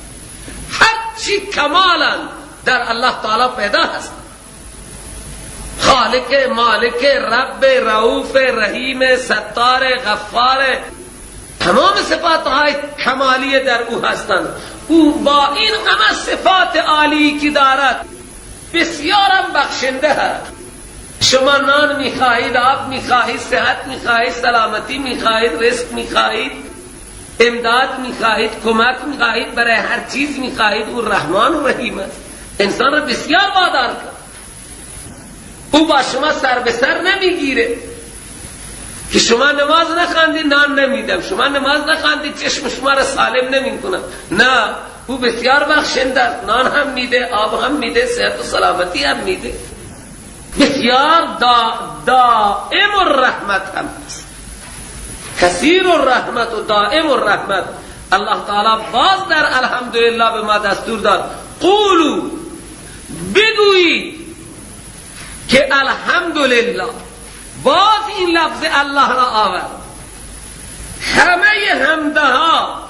هر چی کمالا در الله تعالی پیدا هست. خالق، مالک، رب، رؤوف، رحیم، ستار، غفار، تمام صفات های کمالی در او هستند. او با این همه صفات عالی که دارد بسیارم بخشنده است. شما نان میخواهید، آب میخواهید، صحت میخواهید، سلامتی میخواهید، رزق میخواهید، امداد میخواهید، کمک میخواهید، برای هر چیز میخواهید. او رحمان و رحیم است. انسان را بسیار وادار کرد. او با شما سر به سر نمیگیره که شما نماز نخواندید نان نمیدم، شما نماز نخواندید چشم شما را سالم نمیکنم. نه، او بسیار بخشنده است، نان هم میده، آب هم میده، صحت و سلامتی هم میده. بسیار دائم الرحمت هم است، کثیر الرحمت و دائم الرحمت. الله تعالی باز در الحمدلله به ما دستور داد، قولوا، بگویید که الحمدلله. باز این لفظ الله را آورد. همه حمدها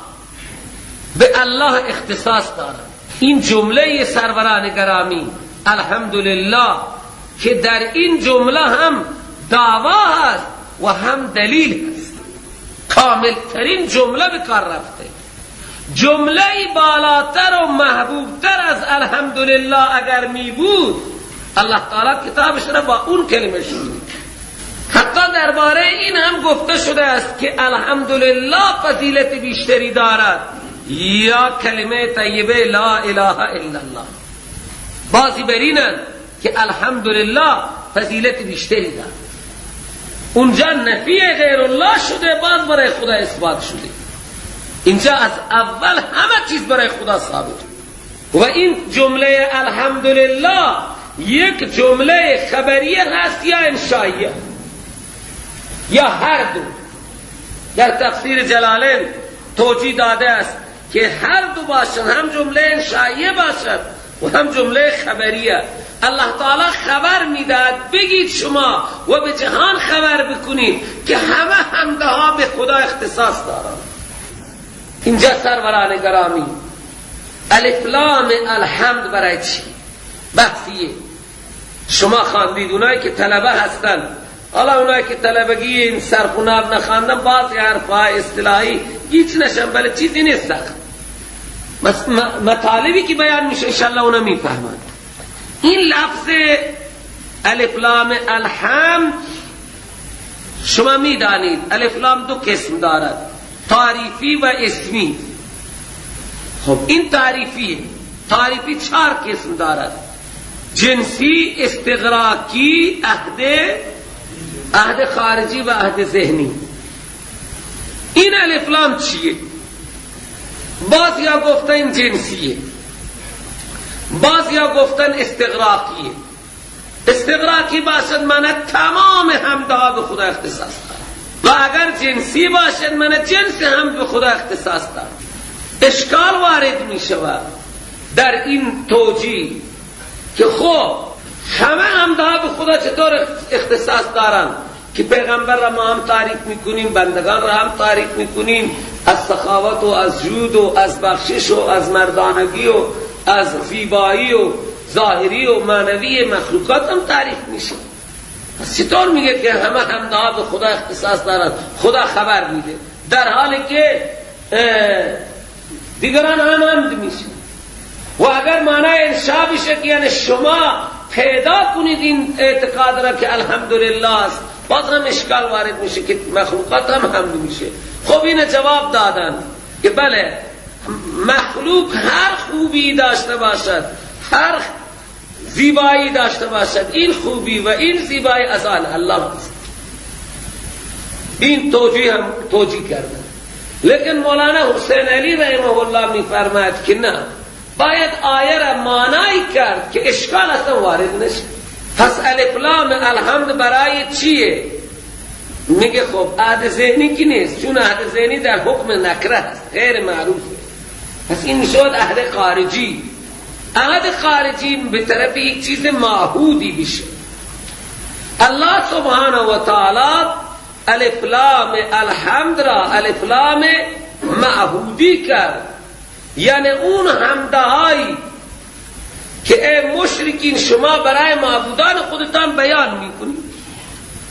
به الله اختصاص دارد. این جمله سروران گرامی الحمدلله که در این جمله هم دعوا هست و هم دلیل هست، کامل ترین جمله به کار رفته. جمله بالاتر و محبوبتر از الحمدلله اگر می بود، الله تعالی کتابش را با اون کلمه شروع. حتی درباره این هم گفته شده است که الحمدلله فضیلت بیشتری دارد یا کلمه طیبه لا اله الا الله. بعضی برینند که الحمدلله فضیلت بیشتری دارد. اونجا نفی غیر الله شده، باز برای خدا اثبات شده. اینجا از اول همه چیز برای خدا ثابت. و این جمله الحمدلله یک جمله خبریه هست یا انشائیه یا هر دو. در تفسیر جلالین توجیه داده است که هر دو باشد، هم جمله انشائیه باشد و هم جمله خبریه. الله تعالی خبر میداد بگید شما و به جهان خبر بکنید که همه حمدها به خدا اختصاص دارند. اینجا سروران گرامی الف لام الحمد برای چی؟ بحثیه. شما خواندید اونایی که طلبه هستن، حالا اونایی که طلبگی این سرخوناب نخواندن بعضی حرفای اصطلاحی هیچ نشن، بله چیزی نیست سخت. مطالبی که بیان میشه انشاءالله اونا میفهمن. این لفظ الف لام الحمد شما میدانید الف لام دو قسم دارد، تعریفی و اسمی. خب این تعریفی 4 قسم دارد: جنسی، استغراقی، عهد خارجی و عهد ذهنی. این الف لام چیه؟ بعضیا گفتن جنسیه، بعضیا گفتن استغراقیه. استغراقی باشد معنی تمام حمدها به خدا اختصاص دارد، و اگر جنسی باشد معنی جنس هم به خدا اختصاص دارد. اشکال وارد می شود در این توجیه که خب همه حمدها به خدا چطور اختصاص دارن که پیغمبر را ما هم تعریف میکنیم، بندگان را هم تعریف میکنیم، از سخاوت و از جود و از بخشش و از مردانگی و از زیبایی و ظاهری و معنوی مخلوقات هم تعریف میشه. پس چطور میگه که همه حمدها به خدا اختصاص دارن؟ خدا خبر میده در حالی که دیگران هم حمد میشه. و اگر معنی انشاء بشه که یعنی شما پیدا کنید این اعتقاد را که الحمدلله است، باز هم اشکال وارد میشه که مخلوقات هم حمد میشه. خب این جواب دادن که بله، مخلوق هر خوبی داشته باشد، هر زیبایی داشته باشد، این خوبی و این زیبایی از آن الله است. این توجیه کردن. لیکن مولانا حسین علی رحمه الله میفرماید که نه، باید آیه را معنی کرد که اشکال اصلا وارد نشه. پس الف لام الحمد برای چیه؟ میگه خب عهد ذهنی کی نیست، چون عهد ذهنی در حکم نکره است، غیر معروفه. پس این میشود عهد خارجی. عهد خارجی به طرف یک چیز معهودی بشه. الله سبحانه و تعالی الف لام الحمد را الف لام معهودی کرد، یعنی اون حمدهایی که ای مشرکین شما برای معبودان خودتان بیان میکنید،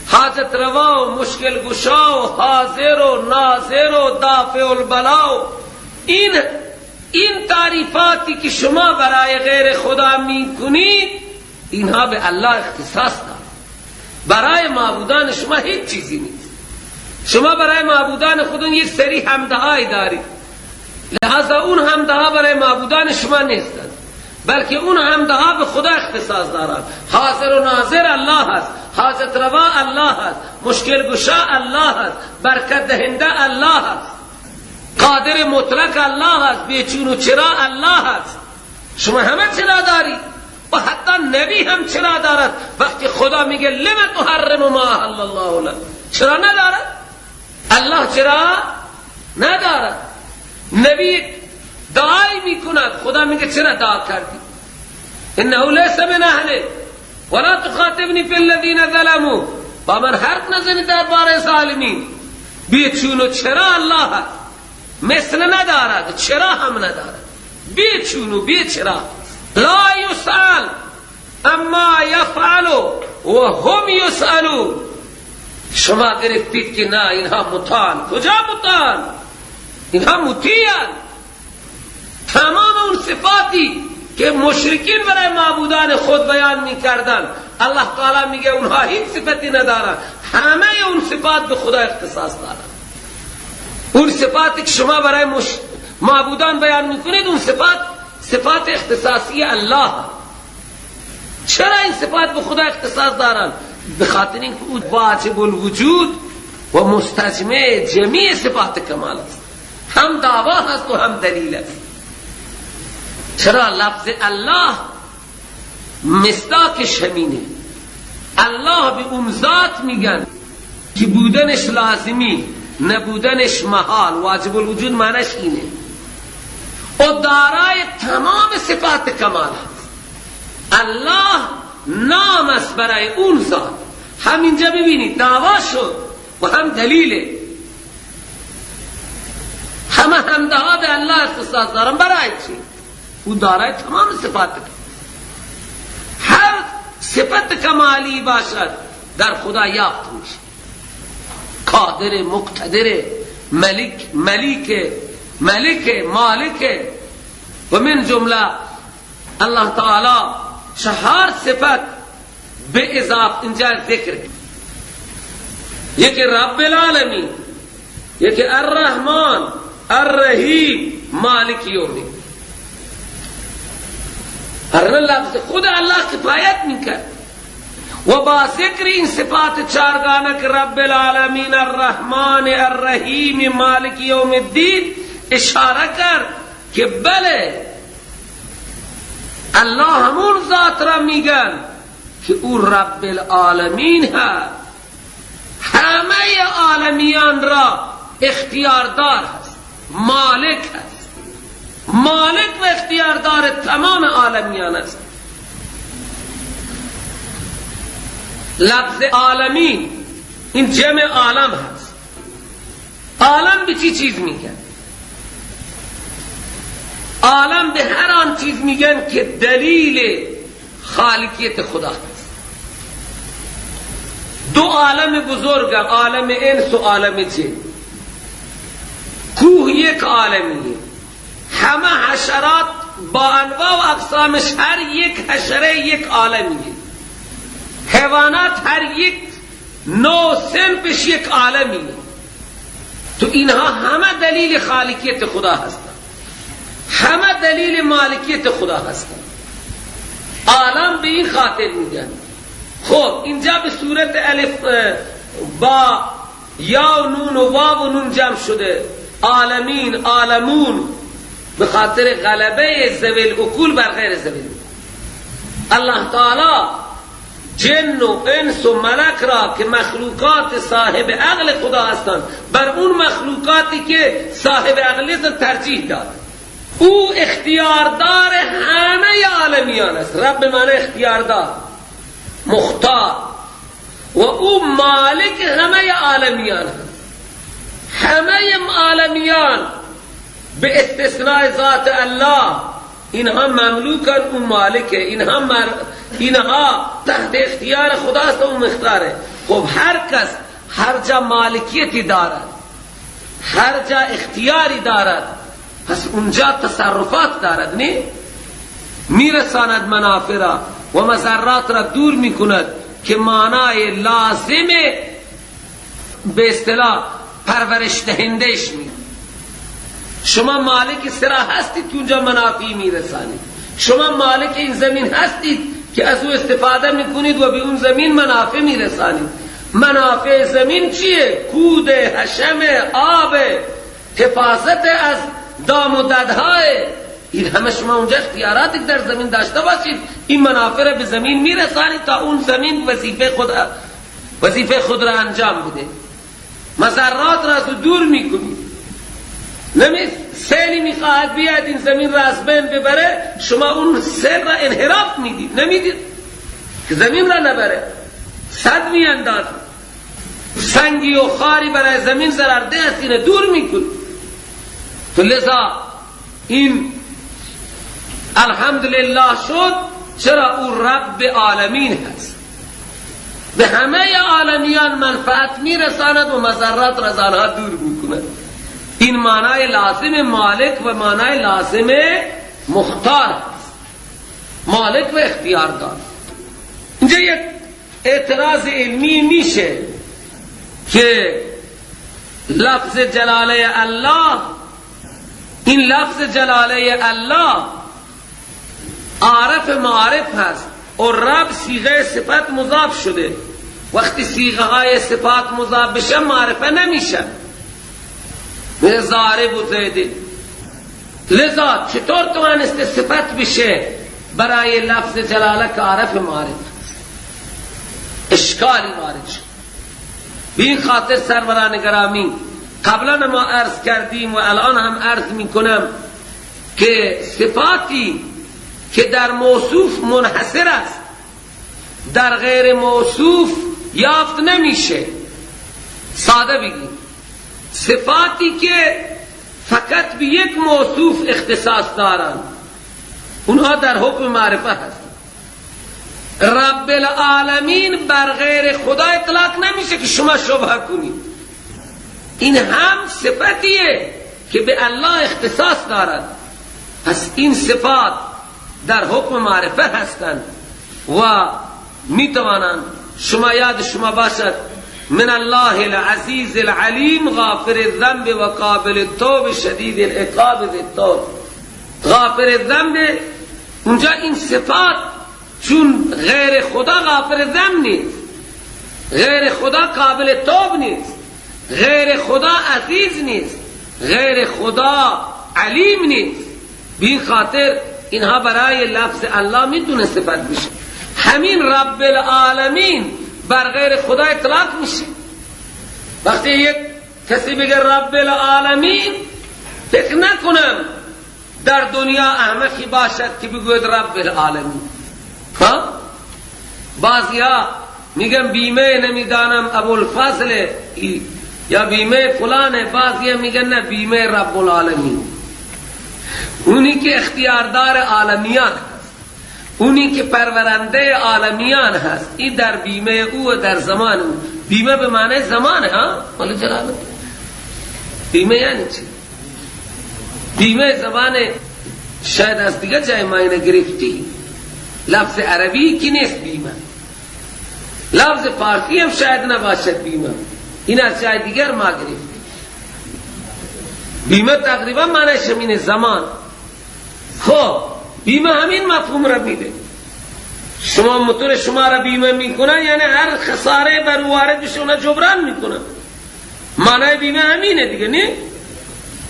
حاجت روا و مشکل گشا و حاضر و ناظر و دافع البلا، این تعریفاتی که شما برای غیر خدا میکنید اینها به الله اختصاص دارد. برای معبودان شما هیچ چیزی نیست. شما برای معبودان خودتون یک سری حمدهایی دارید، لہذا اون حمدها برای معبودان شما نیستند، بلکه اون حمدها به خدا اختصاص دارند. حاضر و ناظر الله هست، حاجت روا الله هست، مشکل گشا الله هست، برکت دهنده الله هست، قادر مطلق الله هست، بیچون و چرا الله هست. شما همه چرا دارید و حتی نبی هم چرا دارد. وقتی خدا میگه لم تحرم ما احل الله لك، چرا ندارد؟ الله چرا ندارد؟ نبی دعای میکند، خدا میگه چرا دعا کردی؟ انه لیس من اهله ولا تخاطبنی فی الذین ظلموا، با من حرف نزنید درباره ظالمین. بیچون و چرا الله هست، مثل ندارد، چرا هم ندارد، بیچون و بیچرا. لا یسأل اما یفعل و هم یسألون. شما گرفتید که نه اینها مطاعن، کجا مطاعن؟ اینها مطیعن. تمام اون صفاتی که مشرکین برای معبودان خود بیان میکردن، الله تعالی میگه اونها هیچ صفتی ندارن، همه اون صفات به خدا اختصاص دارن. اون صفاتی که شما برای معبودان بیان میکنید اون صفات اختصاصی الله. چرا این صفات به خدا اختصاص دارن؟ به خاطر اینکه او واجب الوجود و مستجمع جمیع صفات کمال است، هم دعوا هست و هم دلیل است. چرا لفظ الله مصداقش همینه. الله به اون ذات میگن که بودنش لازمی، نبودنش محال. واجب الوجود معنیش اینه و دارای تمام صفات کمال هست. الله نام است برای اون ذات. همینجا ببینید دعوا شد و هم دلیله. همه حمدها به الله اختصاص دارن. برای چی؟ او دارای تمام صفات. صفت کمالی باشد در خدا یافت میشه. قادر، مقتدر، ملک، مالک و من جمله الله تعالی 4 صفت به اضافه اینجا ذکر. یکی رب العالمین، یکی الرحمن، الرحیم، مالک یوم الدین. هر لفظ خود الله کفایت میکرد و با ذکر این صفات 4گانه که رب العالمین، الرحمن، الرحیم، مالک یوم الدین اشاره کرد که بله الله همون ذات را میگن که او رب العالمین هست، همه عالمیان را اختیاردار هست، مالک هست، مالک و اختیاردار تمام عالمیان است. لفظ عالمین این جمع عالم هست. عالم به چیز میگن؟ عالم به هر آن چیز میگن که دلیل خالقیت خدا هست. 2 عالم بزرگ، عالم انس و عالم جن. کوه یک عالمیه، همه حشرات با انواع و اقسامش، هر یک حشره یک عالمیه. حیوانات هر یک نوع صنفش یک عالمیه. تو اینها همه دلیل خالقیت خدا هستند، همه دلیل مالکیت خدا هستند. عالم به این خاطر میگن. خب اینجا به صورت الف با یا و نون و واو و نون جمع شده، عالمین، عالمون، به خاطر غلبه ذوی العقول بر غیر ذوی. الله تعالی جن و انس و ملک را که مخلوقات صاحب عقل خدا هستند بر اون مخلوقاتی که صاحب عقلیت ترجیح داد. او اختیاردار همه عالمیان است. رب معنی اختیاردار، مختار، و او مالک همه عالمیان است. همه عالمیان به استثناء ذات الله اینها مملوکن، اون مالکه. اینها تحت اختیار خداست و اون مختاره. خب هر کس هر جا مالکیتی دارد، هر جا اختیاری دارد، پس اونجا تصرفات دارد، نه؟ میرساند منافع را و مضرات را دور میکند که معنای لازم به اصطلاح پرورش دهندش می. شما مالک سرا هستید که اونجا منافعی میرسانید. شما مالک این زمین هستید که از او استفاده میکنید و به اون زمین منافع میرسانید. منافع زمین چیه؟ کود، حشم، آب، حفاظت از دام و ددهای. این همه شما اونجا اختیاراتی در زمین داشته باشید، این منافع را به زمین میرسانید تا اون زمین وظیفه خود را انجام بده. مضرات را دور میکنید. سیلی میخواهد بیاد این زمین را از بین ببره، شما اون سیل را انحراف میدید، نمیدید که زمین را نبره، صد میاندازید. سنگی و خاری برای زمین ضررده است، اینه دور میکنید. تو لذا این الحمدلله شد. چرا؟ او رب عالمین هست، به همه عالمیان منفعت میرساند و مضرات را از آنها دور میکند. این معنای لازم مالک و معنای لازم مختار هست، مالک و اختیاردار. اینجا یک اعتراض علمی میشه که لفظ جلاله الله، این لفظ جلاله الله عارف معارف هست و رب صیغه صفت مضاف شده. وقتی صیغه های صفات مضاف بشه معرفه نمیشه، به ضارب و زیده. لذا چطور توانسته صفت بشه برای لفظ جلاله که عارف معارف هست؟ اشکالی وارد شد. به این خاطر سروران گرامی قبلا ما عرض کردیم و الان هم عرض میکنم که صفاتی که در موصوف منحصر است در غیر موصوف یافت نمیشه. ساده بگیم صفاتی که فقط به یک موصوف اختصاص دارند اونها در حکم معرفت هست. رب العالمین بر غیر خدا اطلاق نمیشه که شما شبهه کنید. این هم صفتیه که به الله اختصاص دارد. پس این صفات در حکم معرفه هستند و میتوانند. شما یاد شما باشد من الله العزیز العلیم غافر الذنب و قابل التوب شدید العقاب ذی الطول. غافر الذنب اونجا این صفات چون غیر خدا غافر الذنب نیست، غیر خدا قابل توب نیست، غیر خدا عزیز نیست، غیر خدا علیم نیست. بین خاطر اینها برای لفظ الله میتونه صفت بشه. همین رب العالمین بر غیر خدا اطلاق میشه. وقتی یک کسی بگه رب العالمین، فکر نکنم در دنیا احمقی باشد که بگوید رب العالمین. بعضی ها میگن بیمه نمیدانم ابوالفضل یا بیمه فلانه، بعضی ها میگن نه بیمه رب العالمین. اونی که اختیاردار عالمیان هست، اونی که پرورنده عالمیان هست، این در بیمه او و در زمان او. بیمه به معنی زمان ها ولی جلالت. بیمه یعنی چی؟ بیمه زمان شاید از دیگه جای معنی گرفتی. لفظ عربی کی نیست بیمه، لفظ فارسی هم شاید نباشد بیمه، این از جای دیگر ما گرفتی. بیمه تقریبا معنی شمین زمان. خب بیمه همین مفهوم را میده. شما موتور شما را بیمه میکنن یعنی هر خساره بر وارد بشه اونا جبران میکنن. معنی بیمه همینه دیگه، نه؟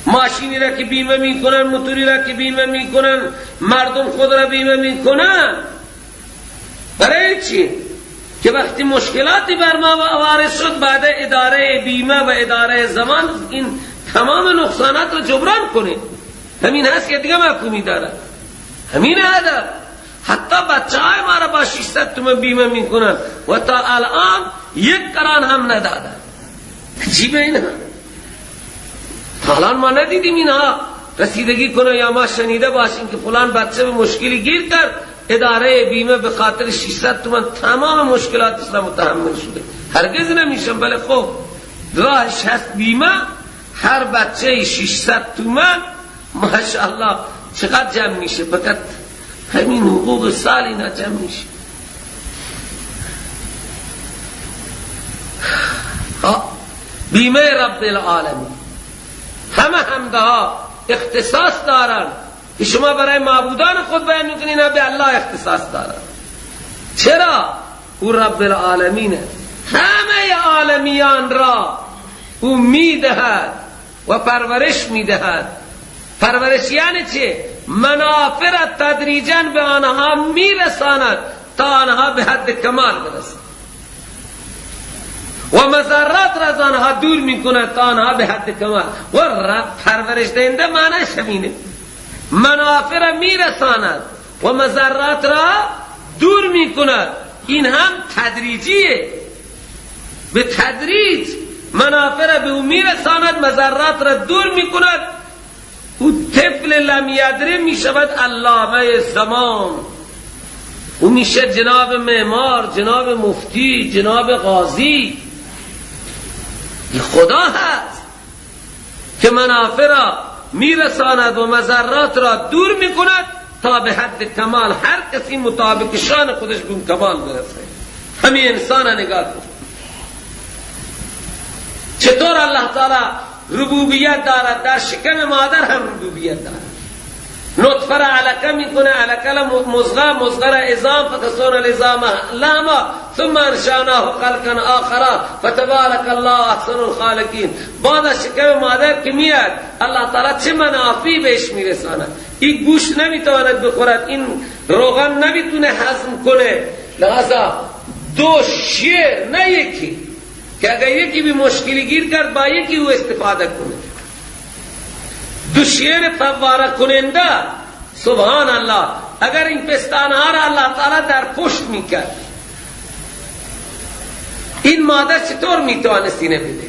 ماشینی را که بیمه میکنن، موتوری را که بیمه میکنن، مردم خود را بیمه میکنن برای چی؟ که وقتی مشکلاتی بر ما وارد شد بعد اداره بیمه و اداره زمان این تمام نقصانات را جبران کنه. همین هست که دیگه مفهومی داره. همین هدف. حتی بچه های ما را با 600 تومن بیمه میکنن و تا الان یک قران هم ندادن. عجیبه اینها. الان ما ندیدیم اینها رسیدگی کنه یا ما شنیده باشیم که فلان بچه به مشکلی گیر کرد، اداره بیمه به خاطر 600 تومن تمام مشکلات اسلام متحمل شده. هرگز نمیشم. بله خب راهش هست بیمه. هر بچه 600 تومن ماشاءالله چقدر جمع میشه؟ فقط همین حقوق سال اینا جمع میشه. بیمه رب العالمین. همه حمده ها اختصاص دارن که شما برای معبودان خود بیان میکنین، به الله اختصاص دارن. چرا؟ او رب العالمینه. همه عالمیان را او میدهد و پرورش میدهد. پرورش یعنی چه؟ منافع تدریجاً به آنها میرساند تا آنها به حد کمال برسند و مضرات را از آنها دور میکند تا آنها به حد کمال. و پرورش دهنده معنیش همینه. منافع را میرساند و مضرات را دور میکند. این هم تدریجیه. به تدریج منافع را به او میرساند، مضرات را دور میکند. او طفل لم یدره میشود علامه زمان. او میشه جناب معمار، جناب مفتی، جناب قاضی. این خدا هست که منافع را میرساند و مضرات را دور میکند تا به حد کمال هر کسی مطابق شان خودش به کمال برسه. همین انسان نگاه کن چطور الله تعالی ربوبیت دارد. در شکم مادر هم ربوبیت دارد. نطفه را علقه میکنه، علقه را مزغه، مزغه را عظام، فکسون العظام لحما ثم انشاناه خلقا آخر فتبارک الله احسن الخالقین. بعد از شکم مادر که میاد الله تعالی چه منافعی بهش میرساند. این گوش نمیتواند بخورد، این روغن نمیتونه هضم کنه. لذا دو شیر نه یکی، که اگر یکی بھی مشکلی گیر کرد با یکی او استفاده کنه. دو شیر فواره کننده. سبحان الله. اگر این پستانها را الله تعالی در پشت میکرد، این مادر چطور میتوانه سینه بده؟